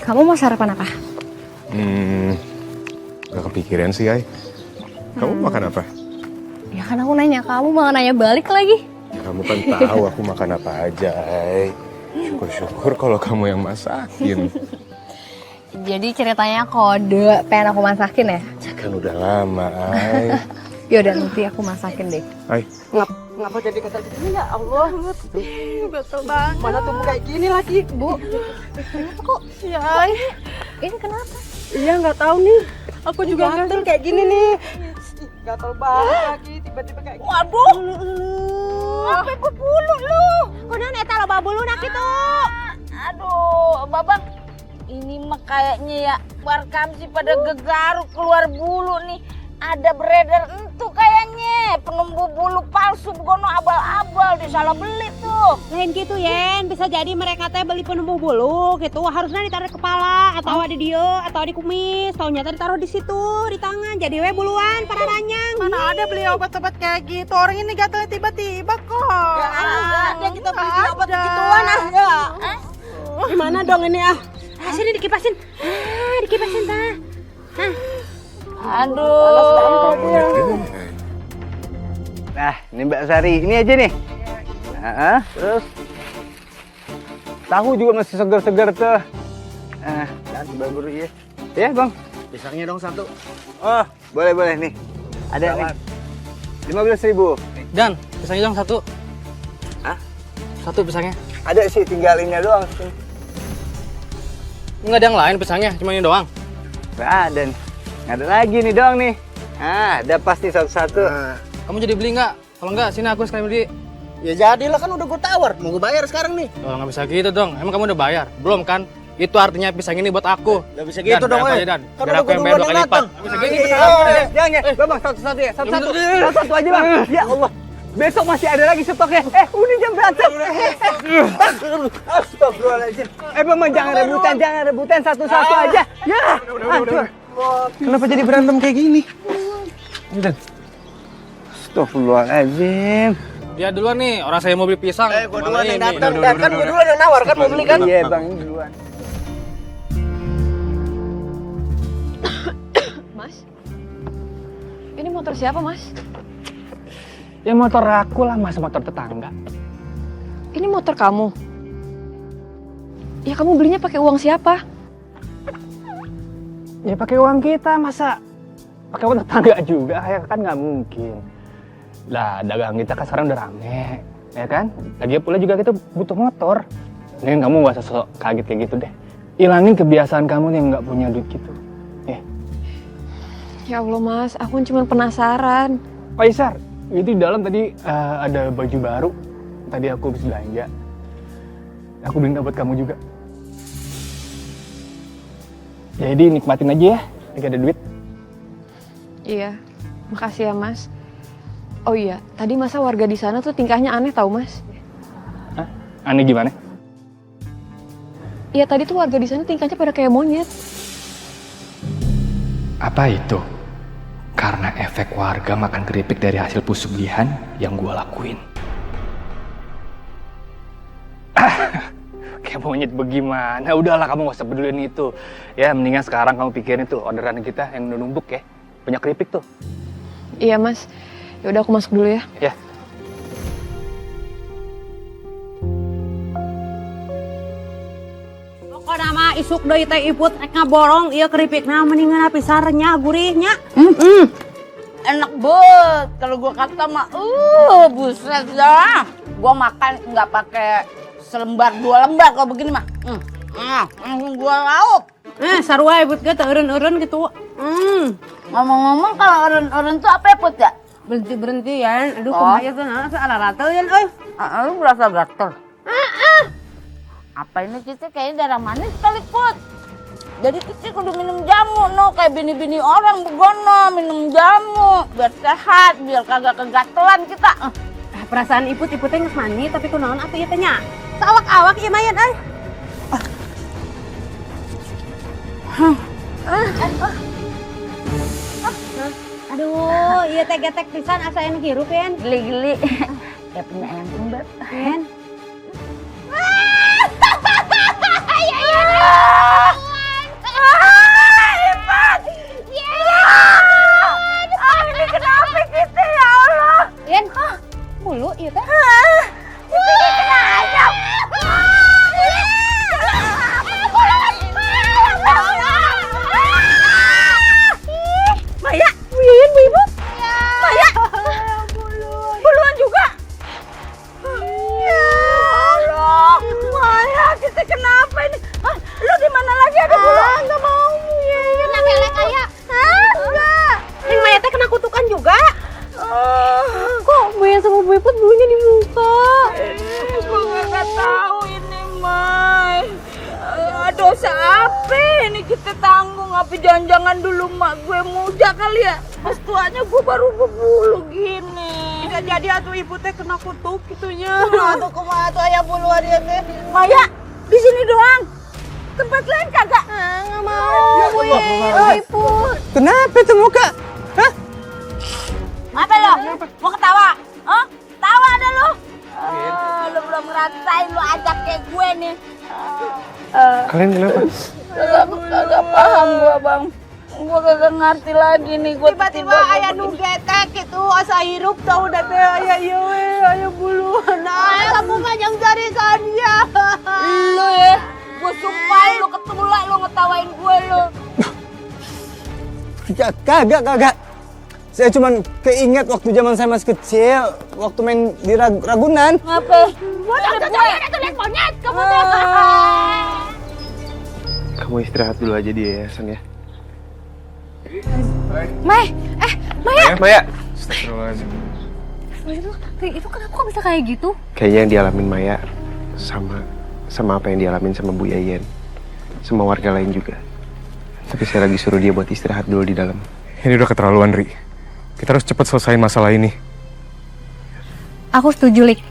Kamu mau sarapan apa? Gak kepikiran sih, Ay. Kamu makan apa? Ya kan aku nanya, kamu mau nanya balik lagi? Kamu kan tahu aku makan apa aja, Ay. Syukur-syukur kalau kamu yang masakin. Jadi ceritanya kode pengen aku masakin ya? Kan udah lama, Ay. Yaudah nanti aku masakin deh. Ay. Kenapa jadi gatal begini ya Allah? Gatal banget. Mana tuh kayak gini lagi, Bu? Kenapa kok? Ya, Ini kenapa? iya nggak tahu nih. Aku juga gatal kayak gini nih. Gatal banget lagi tiba-tiba kayak gini. Waduh. Apa berbulu lu? Kunaon eta loba bulu nak itu? Aduh, Babang. Ini mah kayaknya ya warkam sih pada gegaruk keluar bulu nih. Ada beredar entu kayaknya penumbuh bulu palsu gono abal-abal disalah beli tuh. Lain gitu Yen, bisa jadi mereka teh beli penumbuh bulu gitu. Harusnya ditaruh di kepala atau di dio atau di kumis. Taunya tadi taruh di situ di tangan. Jadi we buluan para ranyang. Mana ada beli obat-obat kayak gitu. Orang ini gatal tiba-tiba kok. Enggak ada kita beli obat gituan ya. Gimana dong ini ah? Sini dikipasin. Dikipasin tah. Aduh. Nah, ini Mbak Sari, ini aja nih. Nah, terus tahu juga masih segar-segar tuh. Dan baru ya. Ya, Bang. Pisangnya dong satu. Oh, boleh nih. Ada nih. 15.000. Dan pisangnya dong satu. Hah? Satu pisangnya. Ada sih, tinggal ini doang. Nggak ada yang lain pisangnya, cuma ini doang. Nggak ada nih. Nggak ada lagi nih doang nih. Ada pasti satu-satu. Kamu jadi beli nggak? Kalau nggak, sini aku sekali beli. Ya jadilah, kan udah gue tawar. Mau gue bayar sekarang nih. Oh, nggak bisa gitu dong. Emang kamu udah bayar? Belum kan? Itu artinya pisang ini buat aku. Nggak bisa gitu dong, Dan, kan biar udah aku gue yang bayar 2 duluan kali yang lipat. datang. Nggak bisa gitu. Jangan ya, Bang, satu-satu ya. Satu-satu aja, Bang. Ya Allah. Besok masih ada lagi stoknya. Udah jam berapa? Astagfirullahaladzim. Bang, jangan rebutan. Satu-satu aja. Ya. Udah. Kenapa jadi berantem kayak gini? Udah. Astagfirullahaladzim. Dia duluan nih, orang saya mau beli pisang. Gue duluan yang datang. Kan gue duluan yang nawar, kan mau beli kan? Iya, Bang, ini duluan. Mas, ini motor siapa, Mas? Ya motor aku lah, masa motor tetangga. Ini motor kamu. Ya kamu belinya pakai uang siapa? Ya pakai uang kita, masa pakai uang tetangga juga? Ya kan nggak mungkin. Lah, dagang kita kan sekarang udah rame, ya kan? Lagi pula juga kita butuh motor. Nih kamu gak usah sok kaget kayak gitu deh. Ilangin kebiasaan kamu nih nggak punya duit gitu. Ya Allah, Mas, aku cuma penasaran. Oh Isar, itu di dalam tadi ada baju baru. Tadi aku habis belanja. Aku beliin buat kamu juga. Jadi nikmatin aja ya, lagi ada duit. Iya, makasih ya, Mas. Oh iya, tadi masa warga di sana tuh tingkahnya aneh tau, Mas? Hah? Aneh gimana? Iya, tadi tuh warga di sana tingkahnya pada kayak monyet. Apa itu? Karena efek warga makan keripik dari hasil pesugihan yang gua lakuin. Kayak monyet bagaimana? Udahlah, kamu gak usah peduliin itu. Ya, mendingan sekarang kamu pikirin tuh orderan kita yang udah numpuk ya. Banyak keripik tuh. Iya, Mas. Ya udah, aku masuk dulu ya. Ya. Pokoknya mah isuk deui teh iput rek ngaborong ieu keripikna mendingan pisarnya gurihnya. Enak banget. Kalau gua kata mah, buset dah. Gua makan nggak pakai selembar 2 lembar kalau begini mah. Langsung gua lauk. Sarua iput ge teu eureun-eureun gitu. Ngomong-ngomong, kalau eureun-eureun tuh apa ya, Put ya? Berhenti ya. Aduh, kumaha tuh nah ala teu yan euy. Lu berasa gatel. Apa ini Cici kayaknya darah manis kali, Put. Jadi Cici kudu minum jamu, no. Kayak bini-bini orang begono, minum jamu. Biar sehat, biar kagak kegatelan kita. Perasaan iput-iputnya geus mani, tapi kunaon atuh ieu teh nya? Sawak-awak ieu mah yan euy. Aduh, ieu teh getek pisan asa yang hirup yan. Geli-geli. Kayak punya ayam kembar. Yan. Ini kenapa kita ya Allah? Yan, mulu ieu teh. Ini kenapa? Maya, Yan, Bu Ibu. Maya. Buluan juga. Ya Allah, Maya, kita kenapa ini? Lu di mana lagi ada bulu? Enggak mau. Kena kelek aya. Enggak. Yang Maya teh kena kutukan juga. Kok Maya sama Bu Iput bulunya di muka? Gue nggak tahu ini, Mai. Dosa apa ini kita tanggung? Apa jangan-jangan dulu mak gue muda kali ya? Pas tuanya gue baru berbulu gini. Bisa jadi atuh ibu teh kena kutuk gitunya. Aduh, kumaha tuh ayah buluan dia teh. Maya, di sini doang. Tempat lain kagak? Nggak mau. Ibu. Kenapa tuh muka? Hah? Apa lo? Mau ketawa? Hah? Tawa ada lo? Lo belum ngerasain lo ajak kayak gue nih. Kalian kenapa? Kagak paham gua, Bang. Gua kagak ngerti lagi nih. Gua Tiba-tiba ayah nugetek gitu, asa hirup tau udah teh ayah iya we, ayah buluan. Ayah kamu mah yang carikan dia. Lu ya, gua sumpahin lu ketulak lu ngetawain gue lu. Kagak. Saya cuman keinget waktu zaman saya masih kecil, waktu main di Ragunan. Ngapa? Ada tuh lihat monyet kamu tuh. Kamu istirahat dulu aja di yayasan ya. Maya. Maya. Astagfirullahaladzim. Itu kenapa kok bisa kayak gitu? Kayaknya yang dialamin Maya sama apa yang dialamin sama Bu Yayen. Sama warga lain juga. Tapi saya lagi suruh dia buat istirahat dulu di dalam. Ini udah keterlaluan, Ri. Kita harus cepat selesaiin masalah ini. Aku setuju, Lik.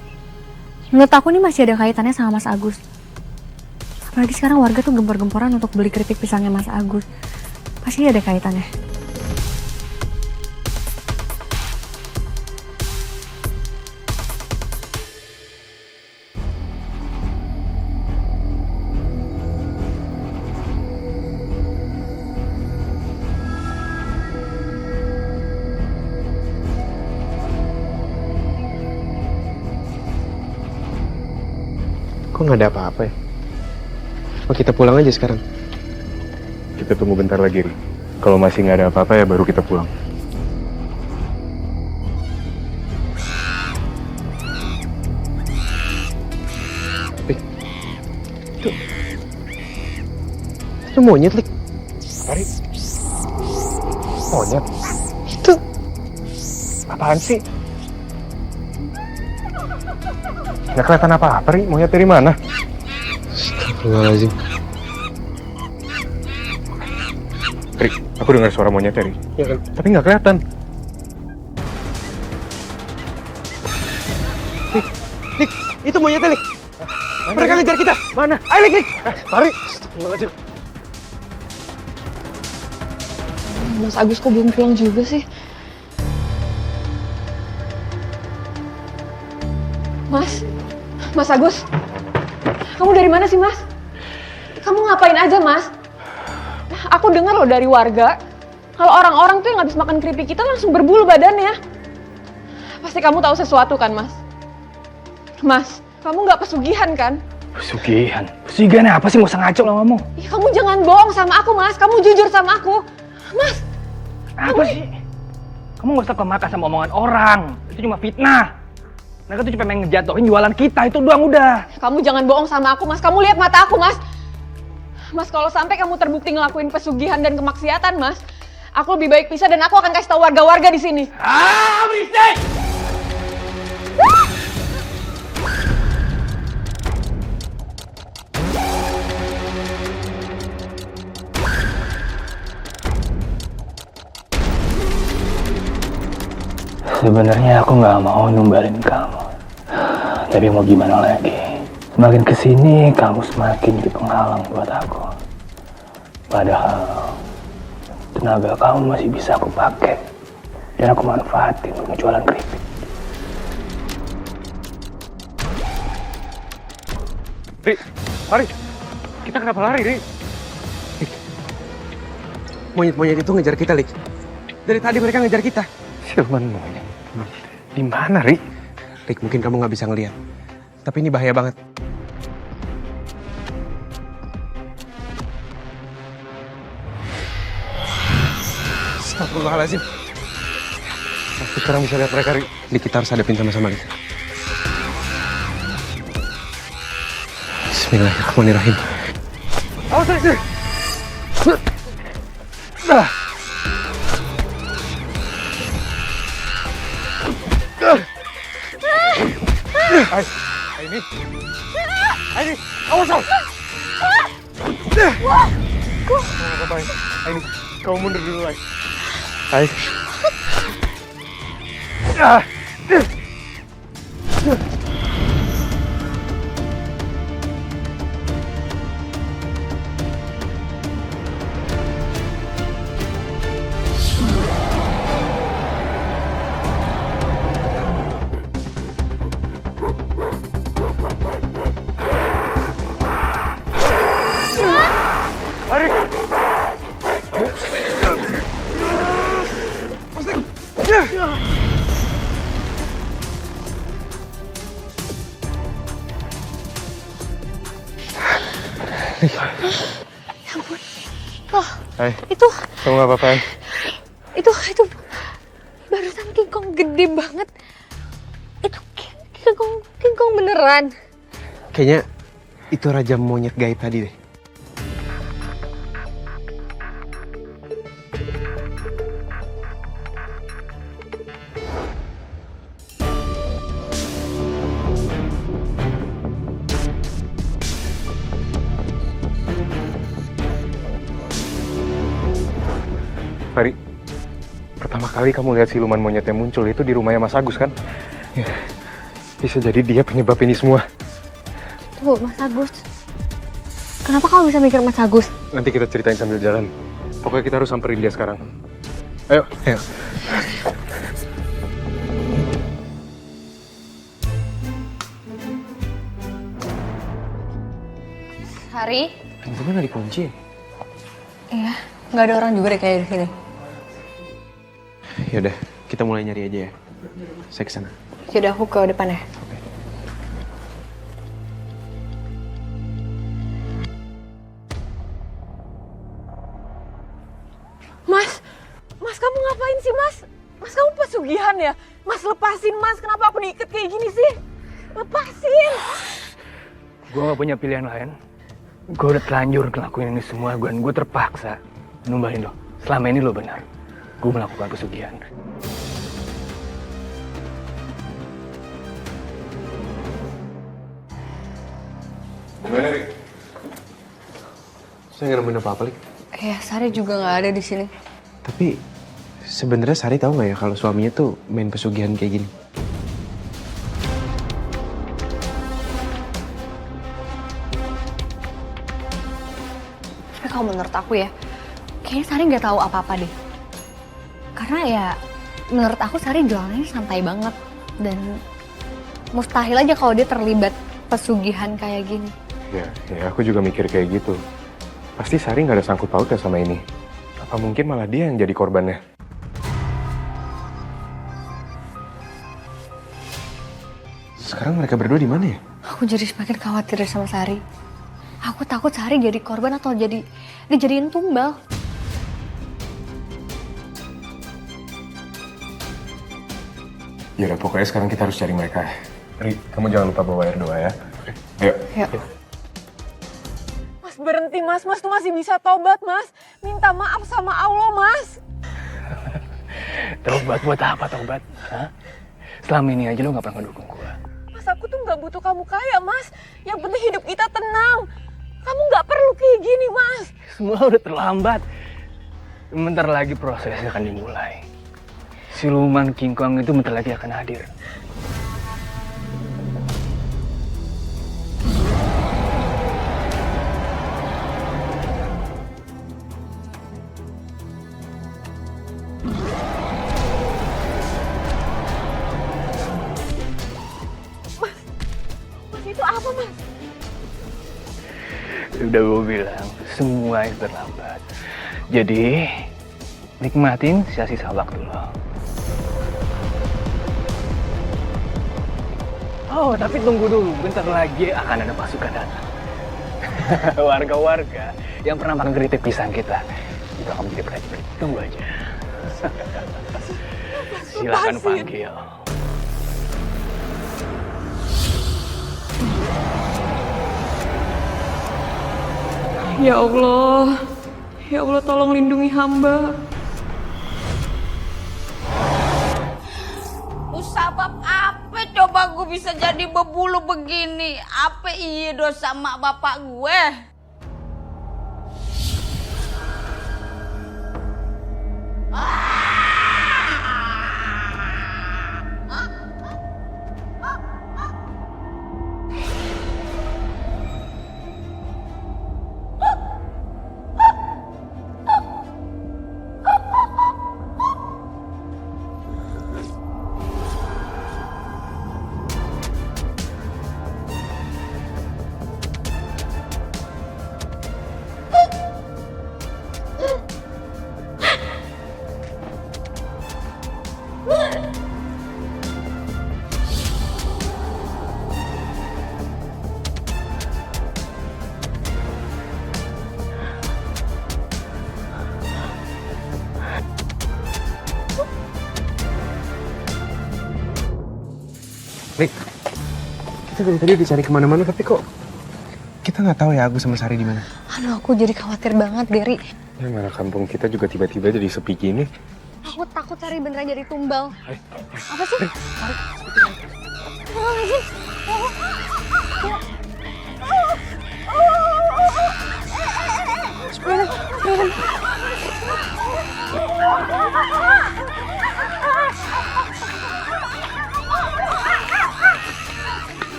Menurut aku ini masih ada kaitannya sama Mas Agus. Apalagi sekarang warga tuh gempor-gemporan untuk beli keripik pisangnya Mas Agus. Pasti ada kaitannya. Kok nggak ada apa-apa ya? Oh, kita pulang aja sekarang. Kita tunggu bentar lagi, Ri. Kalau masih nggak ada apa-apa ya baru kita pulang. Itu monyet, Lik. Ari. Monyet. Itu. Apaan sih? Nggak kelihatan apa-apa, Ri. Monyet dari mana? Astagfirullahaladzim. Ri, aku dengar suara monyet, Ri. Ya kan? Tapi nggak kelihatan. Lik, itu monyetnya, Lik. Mereka ngejar kita. Mana? Ayo, Lik. Lari. Astagfirullahaladzim. Mas Agus kok belum pulang juga sih? Mas Agus, kamu dari mana sih, Mas? Kamu ngapain aja, Mas? Aku dengar loh dari warga, kalau orang-orang tuh yang habis makan keripik kita langsung berbulu badannya. Pasti kamu tahu sesuatu kan, Mas? Mas, kamu nggak pesugihan kan? Pesugihan? Pesugihan apa sih? Mau ngaco lo ngomong? Ya, kamu jangan bohong sama aku, Mas. Kamu jujur sama aku. Mas! Apa sih? Kamu nggak usah kemakan sama omongan orang. Itu cuma fitnah. Mereka tuh cuma pengen ngejatuhin jualan kita, itu doang udah. Kamu jangan bohong sama aku, Mas. Kamu lihat mata aku, Mas. Mas, kalau sampai kamu terbukti ngelakuin pesugihan dan kemaksiatan, Mas, aku lebih baik pisah dan aku akan kasih tahu warga-warga di sini. Ah, berisik! Sebenarnya aku nggak mau numbalin kamu, tapi mau gimana lagi? Semakin kesini kamu semakin jadi penghalang buat aku. Padahal tenaga kamu masih bisa aku pakai dan aku manfaatin untuk jualan keripik. Ri, lari. Kita kenapa lari, Ri? Monyet-monyet itu ngejar kita, Lik. Dari tadi mereka ngejar kita. Siluman monyet. Di mana, Ri? Rik, mungkin kamu nggak bisa ngelihat. Tapi ini bahaya banget. Astagfirullahaladzim. Aku sekarang bisa lihat mereka, Ri. Rik, kita harus hadapin sama-sama, Rik. Bismillahirrahmanirrahim. Awas, Rik! Aini, awas! Aini, kamu mundur dulu, Aini. Ya ampun. Oh, Hai, itu kamu gak apa-apa kan? itu barusan King Kong gede banget. Itu King Kong beneran. Kayaknya itu raja monyet gaib tadi deh. Fari, pertama kali kamu lihat siluman monyet yang muncul itu di rumahnya Mas Agus kan? Ya, bisa jadi dia penyebab ini semua. Tuh, Mas Agus. Kenapa kamu bisa mikir Mas Agus? Nanti kita ceritain sambil jalan. Pokoknya kita harus samperin dia sekarang. Ayo, ayo. Hari? Pintunya nggak dikunci. Iya, nggak ada orang juga deh kayak di sini. Yaudah, kita mulai nyari aja ya. Saya kesana. Yaudah, aku ke depan ya. Mas kamu ngapain sih Mas? Mas kamu pesugihan ya? Mas lepasin Mas, kenapa aku diikat kayak gini sih? Lepasin! Gue gak punya pilihan lain. Gue udah telanjur ngelakuin ini semua, gue terpaksa numbahin lo. Selama ini lo benar. Gue melakukan pesugihan. Gimana, Rik? Saya nggak nemuin apa-apa, Lik. Iya, Sari juga nggak ada di sini. Tapi sebenarnya Sari tahu nggak ya kalau suaminya tuh main pesugihan kayak gini? Tapi kalau menurut aku ya, kayaknya Sari nggak tahu apa-apa deh. Karena ya, menurut aku Sari jualannya santai banget. Dan mustahil aja kalau dia terlibat pesugihan kayak gini. Ya aku juga mikir kayak gitu. Pasti Sari nggak ada sangkut pautnya sama ini. Apa mungkin malah dia yang jadi korbannya? Sekarang mereka berdua di mana ya? Aku jadi semakin khawatir deh sama Sari. Aku takut Sari jadi korban atau dijadiin tumbal. Yaudah, pokoknya sekarang kita harus cari mereka. Ri, kamu jangan lupa bawa air doa ya. Ayo. Yuk. Mas berhenti Mas, Mas tuh masih bisa tobat Mas. Minta maaf sama Allah Mas. Tobat buat apa tobat? Hah? Selama ini aja lo gak pernah ngedukung gue. Mas aku tuh gak butuh kamu kaya Mas. Yang penting hidup kita tenang. Kamu gak perlu kayak gini Mas. Semua udah terlambat. Bentar lagi prosesnya akan dimulai. Siluman King Kong itu bentar lagi akan hadir. Mas itu apa Mas? Udah gue bilang, semua itu terlambat. Jadi, nikmatin sisa-sisa waktu lo. Oh, tapi tunggu dulu. Bentar lagi akan ada pasukan datang. Warga-warga yang pernah makan keripik pisang kita. Itu akan menjadi prajurit. Tunggu aja. Silakan panggil. Ya Allah tolong lindungi hamba. Sebab apa coba gue bisa jadi bebulu begini? Apa iya dosa mak bapak gue? Rik, kita dari tadi udah cari kemana-mana tapi kok kita nggak tahu ya Agus sama Sari di mana. Aduh, aku jadi khawatir banget, Gary. Ya mana kampung kita juga tiba-tiba jadi sepi gini. Aku takut Sari beneran jadi tumbal. Apa sih?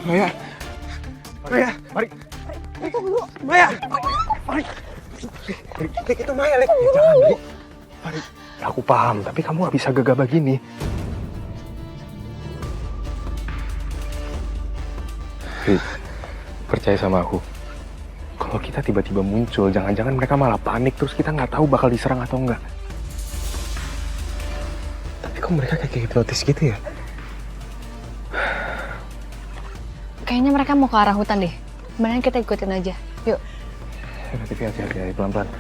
Maya, Maya, mari. Maya, mari. Rik, itu Maya, Rik. Jangan, Rik. Mari. Aku paham, tapi kamu gak bisa gegabah gini. Rik, percaya sama aku. Kalau kita tiba-tiba muncul, jangan-jangan mereka malah panik, terus kita nggak tahu bakal diserang atau enggak. Tapi kok mereka kayak hipnotis gitu ya? Kayaknya mereka mau ke arah hutan deh. Mendingan kita ikutin aja. Yuk. Hati-hati, pelan-pelan.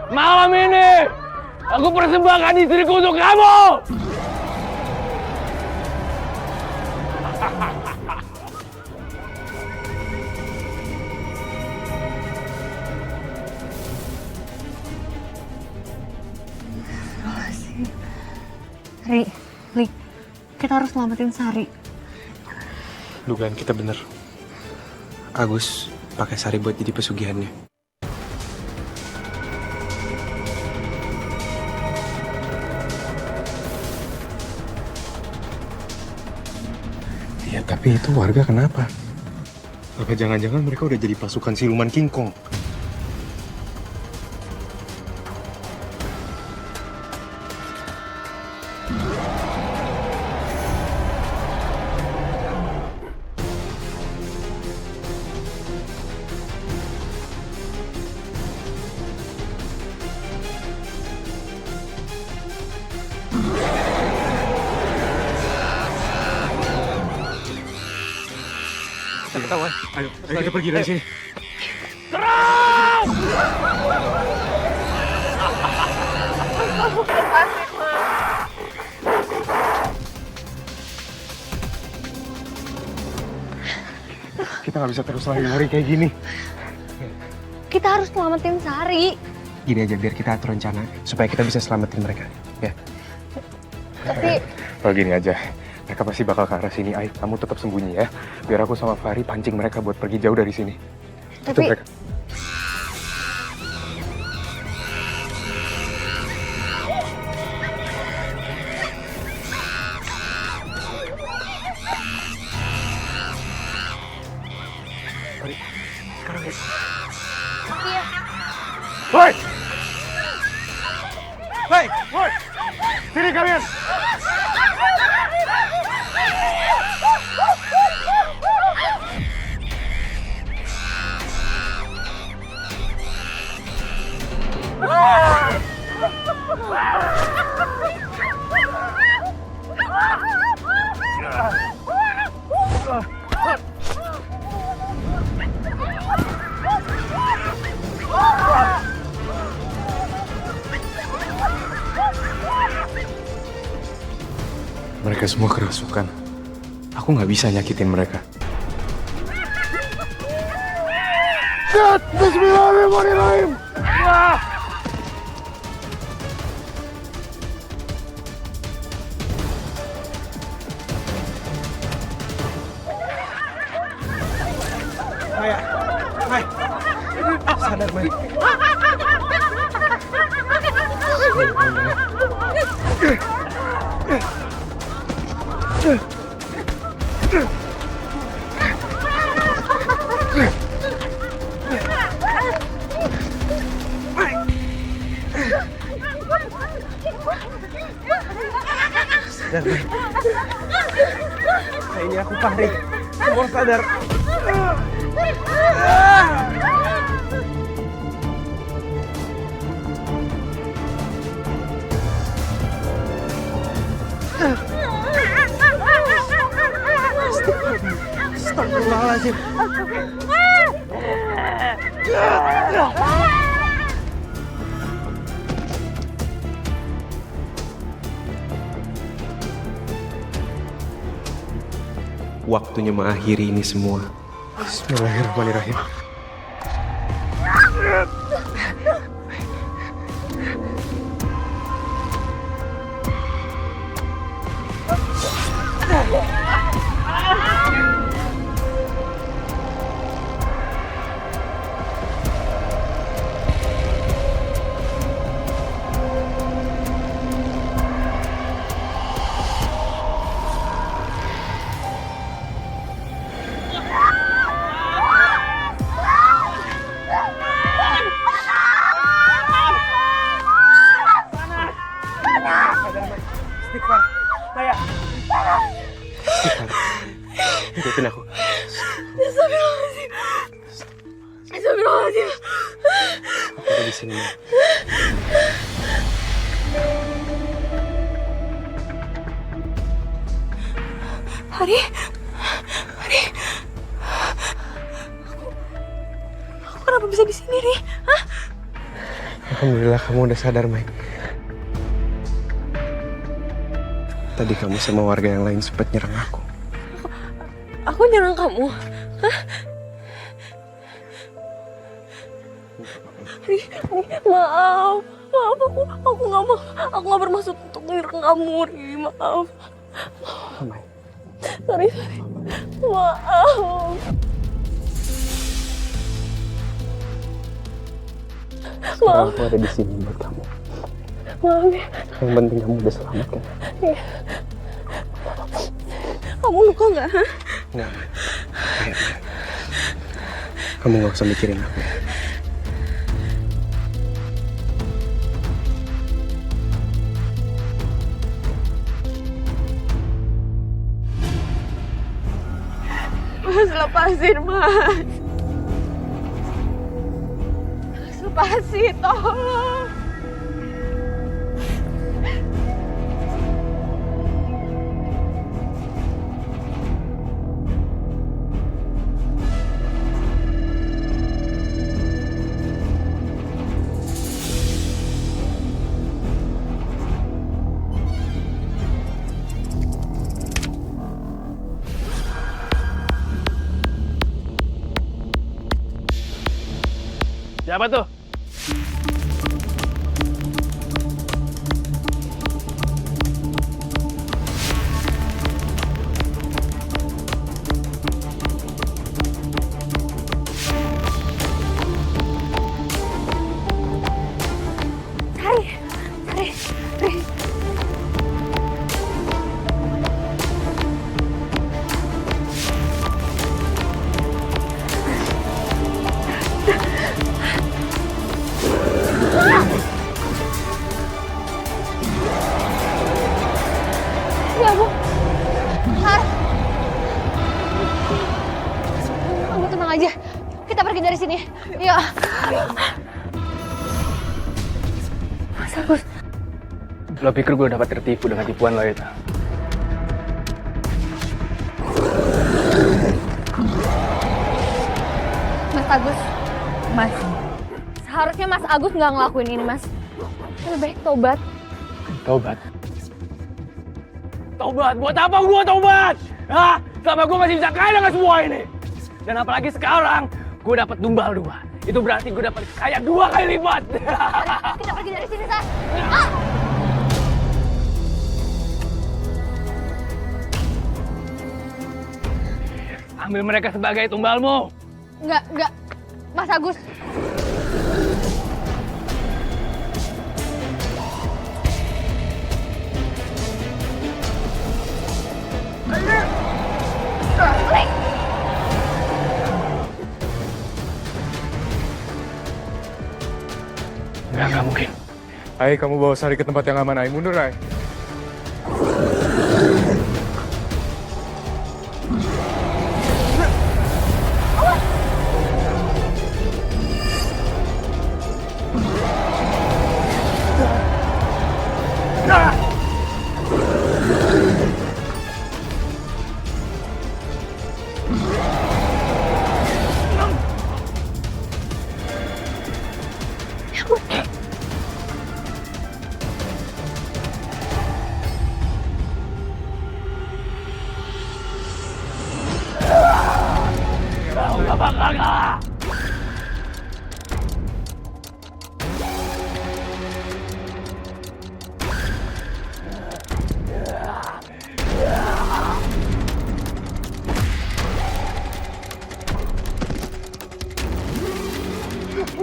Malam ini, aku persembahkan istriku untuk kamu. Ri, kita harus selamatin Sari. Dugaan kita bener. Agus pakai Sari buat jadi pesugihannya. Ya tapi itu warga kenapa? Apa jangan-jangan mereka udah jadi pasukan siluman King Kong? Ketahuan. Ayo kita pergi dari sini. Kita nggak bisa terus lari-lari kayak gini. Kita harus selamatin Sari. Gini aja biar kita atur rencana supaya kita bisa selamatin mereka, ya. Tapi Kalau gini aja, mereka pasti bakal ke arah sini. Ayo, kamu tetap sembunyi ya. Biar aku sama Fahri pancing mereka buat pergi jauh dari sini. Itu Tapi- mereka. Woi! Hei, woi! Sini kalian! Mereka semua kerasukan. Aku nggak bisa nyakitin mereka. Bismillahirrahmanirrahim! Maya, Maya, sadar Maya. Sadar, Mai. Ini aku Fahri. Kamu harus sadar. Astagfirullahaladzim. Waktunya mengakhiri ini semua. Bismillahirrahmanirrahim. Istighfar. Maya. Istighfar. Ikutin aku. Astagfirullahaladzim. Astagfirullahaladzim. Aku ada di sini. Hari. Aku kenapa bisa di sini, Ri? Hah? Alhamdulillah kamu udah sadar, Mai. Tadi kamu sama warga yang lain sempat nyerang aku. Aku nyerang kamu? Hah? Ri, maaf aku nggak mau, aku nggak bermaksud untuk nyerang kamu, Ri, maaf. Sorry, maaf. Sekarang aku ada di sini buat kamu. Maaf ya. Yang penting kamu udah selamat kan? Iya. Kamu luka nggak? Hah? Nggak. Kamu nggak usah mikirin aku. Mas, lepasin, Mas. Mas, lepasin, tolong. Siapa tuh? Cari. Ya Bu, Har, kamu tenang aja. Kita pergi dari sini. Yuk. Mas Agus. Lo pikir gue dapat tertipu dengan tipuan lo itu? Mas Agus, Mas, seharusnya Mas Agus nggak ngelakuin ini, Mas. Lebih baik tobat. Tobat? Tobat? Buat apa gua tobat? Hah? Selama gua masih bisa kaya dengan semua ini. Dan apalagi sekarang, gua dapat tumbal 2. Itu berarti gua dapat kaya 2 kali lipat. Kita pergi dari sini, Sas. Ambil mereka sebagai tumbalmu. Enggak. Mas Agus. Nggak mungkin. Ai, kamu bawa Sari ke tempat yang aman, Ai. Mundur, Ai.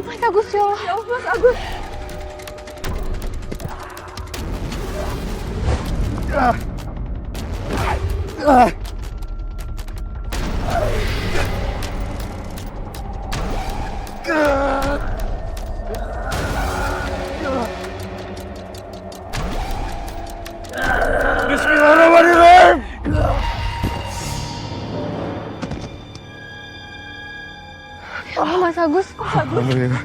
Mas Agus, ya Allah. Ya Allah, Mas Agus. Bismillahirrahmanirrahim. Ya Allah, Mas Agus. Alhamdulillah.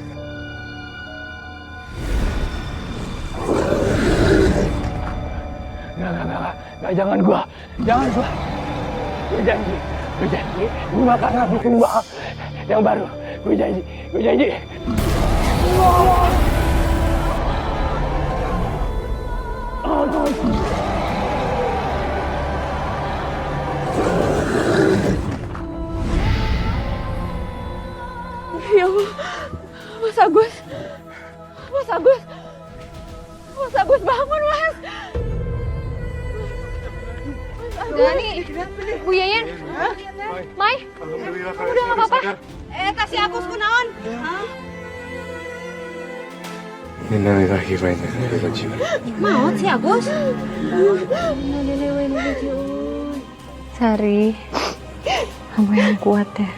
Nggak, jangan gua. Gue janji. Gue bakal ngabisin Mbak yang baru. Gue janji. Ya Allah. Mas Agus. Mas Agus, bangun, Mas. Gani, Bu Yayan, Mai, Alhamdulillah, kamu udah nggak apa-apa? Tasih Agus kunaon? Innalillahi wa inna ilaihi raji'un. Mau si Agus? Sari, kamu yang kuat ya.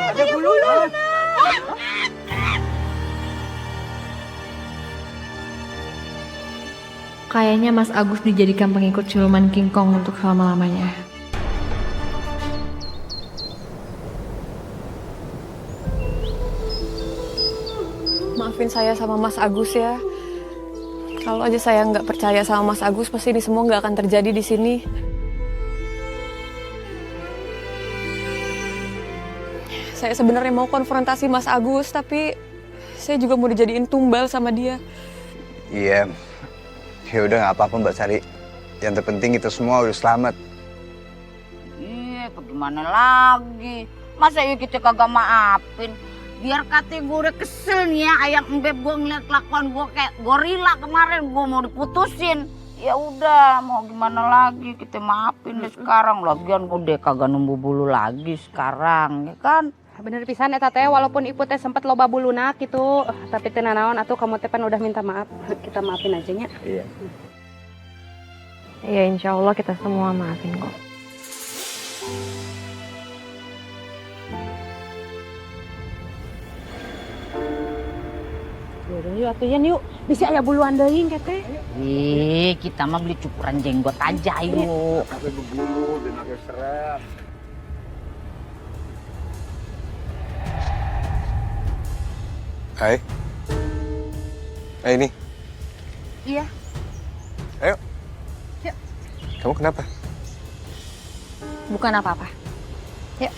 Ada bulunya. Kayaknya Mas Agus dijadikan pengikut siluman King Kong untuk selama-lamanya. Maafin saya sama Mas Agus ya. Kalau aja saya nggak percaya sama Mas Agus, pasti ini semua nggak akan terjadi di sini. Saya sebenarnya mau konfrontasi Mas Agus, tapi saya juga mau dijadiin tumbal sama dia. Iya. Ya udah nggak apa-apa Mbak Sari. Yang terpenting kita semua udah selamat. Iya, bagaimana lagi? Masa ya kita kagak maafin? Biar kata gue udah kesel nih ya, ayam embeb gue ngeliat kelakuan gue kayak gorila kemarin, gue mau diputusin. Ya udah, mau gimana lagi, kita maafin deh sekarang. Lagian gue deh kagak numbuh bulu lagi sekarang, ya kan? Bener pisan eta teh, walaupun ibu teh sempat loba buluna gitu, tapi teu nanaon atuh kamu teh pan udah minta maaf. Kita maafin aja nya. Iya. Ya insya Allah kita semua maafin kok. Yaudah yuk atuh yuk. Bisa aya buluan deui teh. Ih, kita mah beli cukuran jenggot aja yuk. Sampai berbulu dan agak serem. Hai. Ini. Iya. Ayo. Yuk. Kamu kenapa? Bukan apa-apa. Yuk.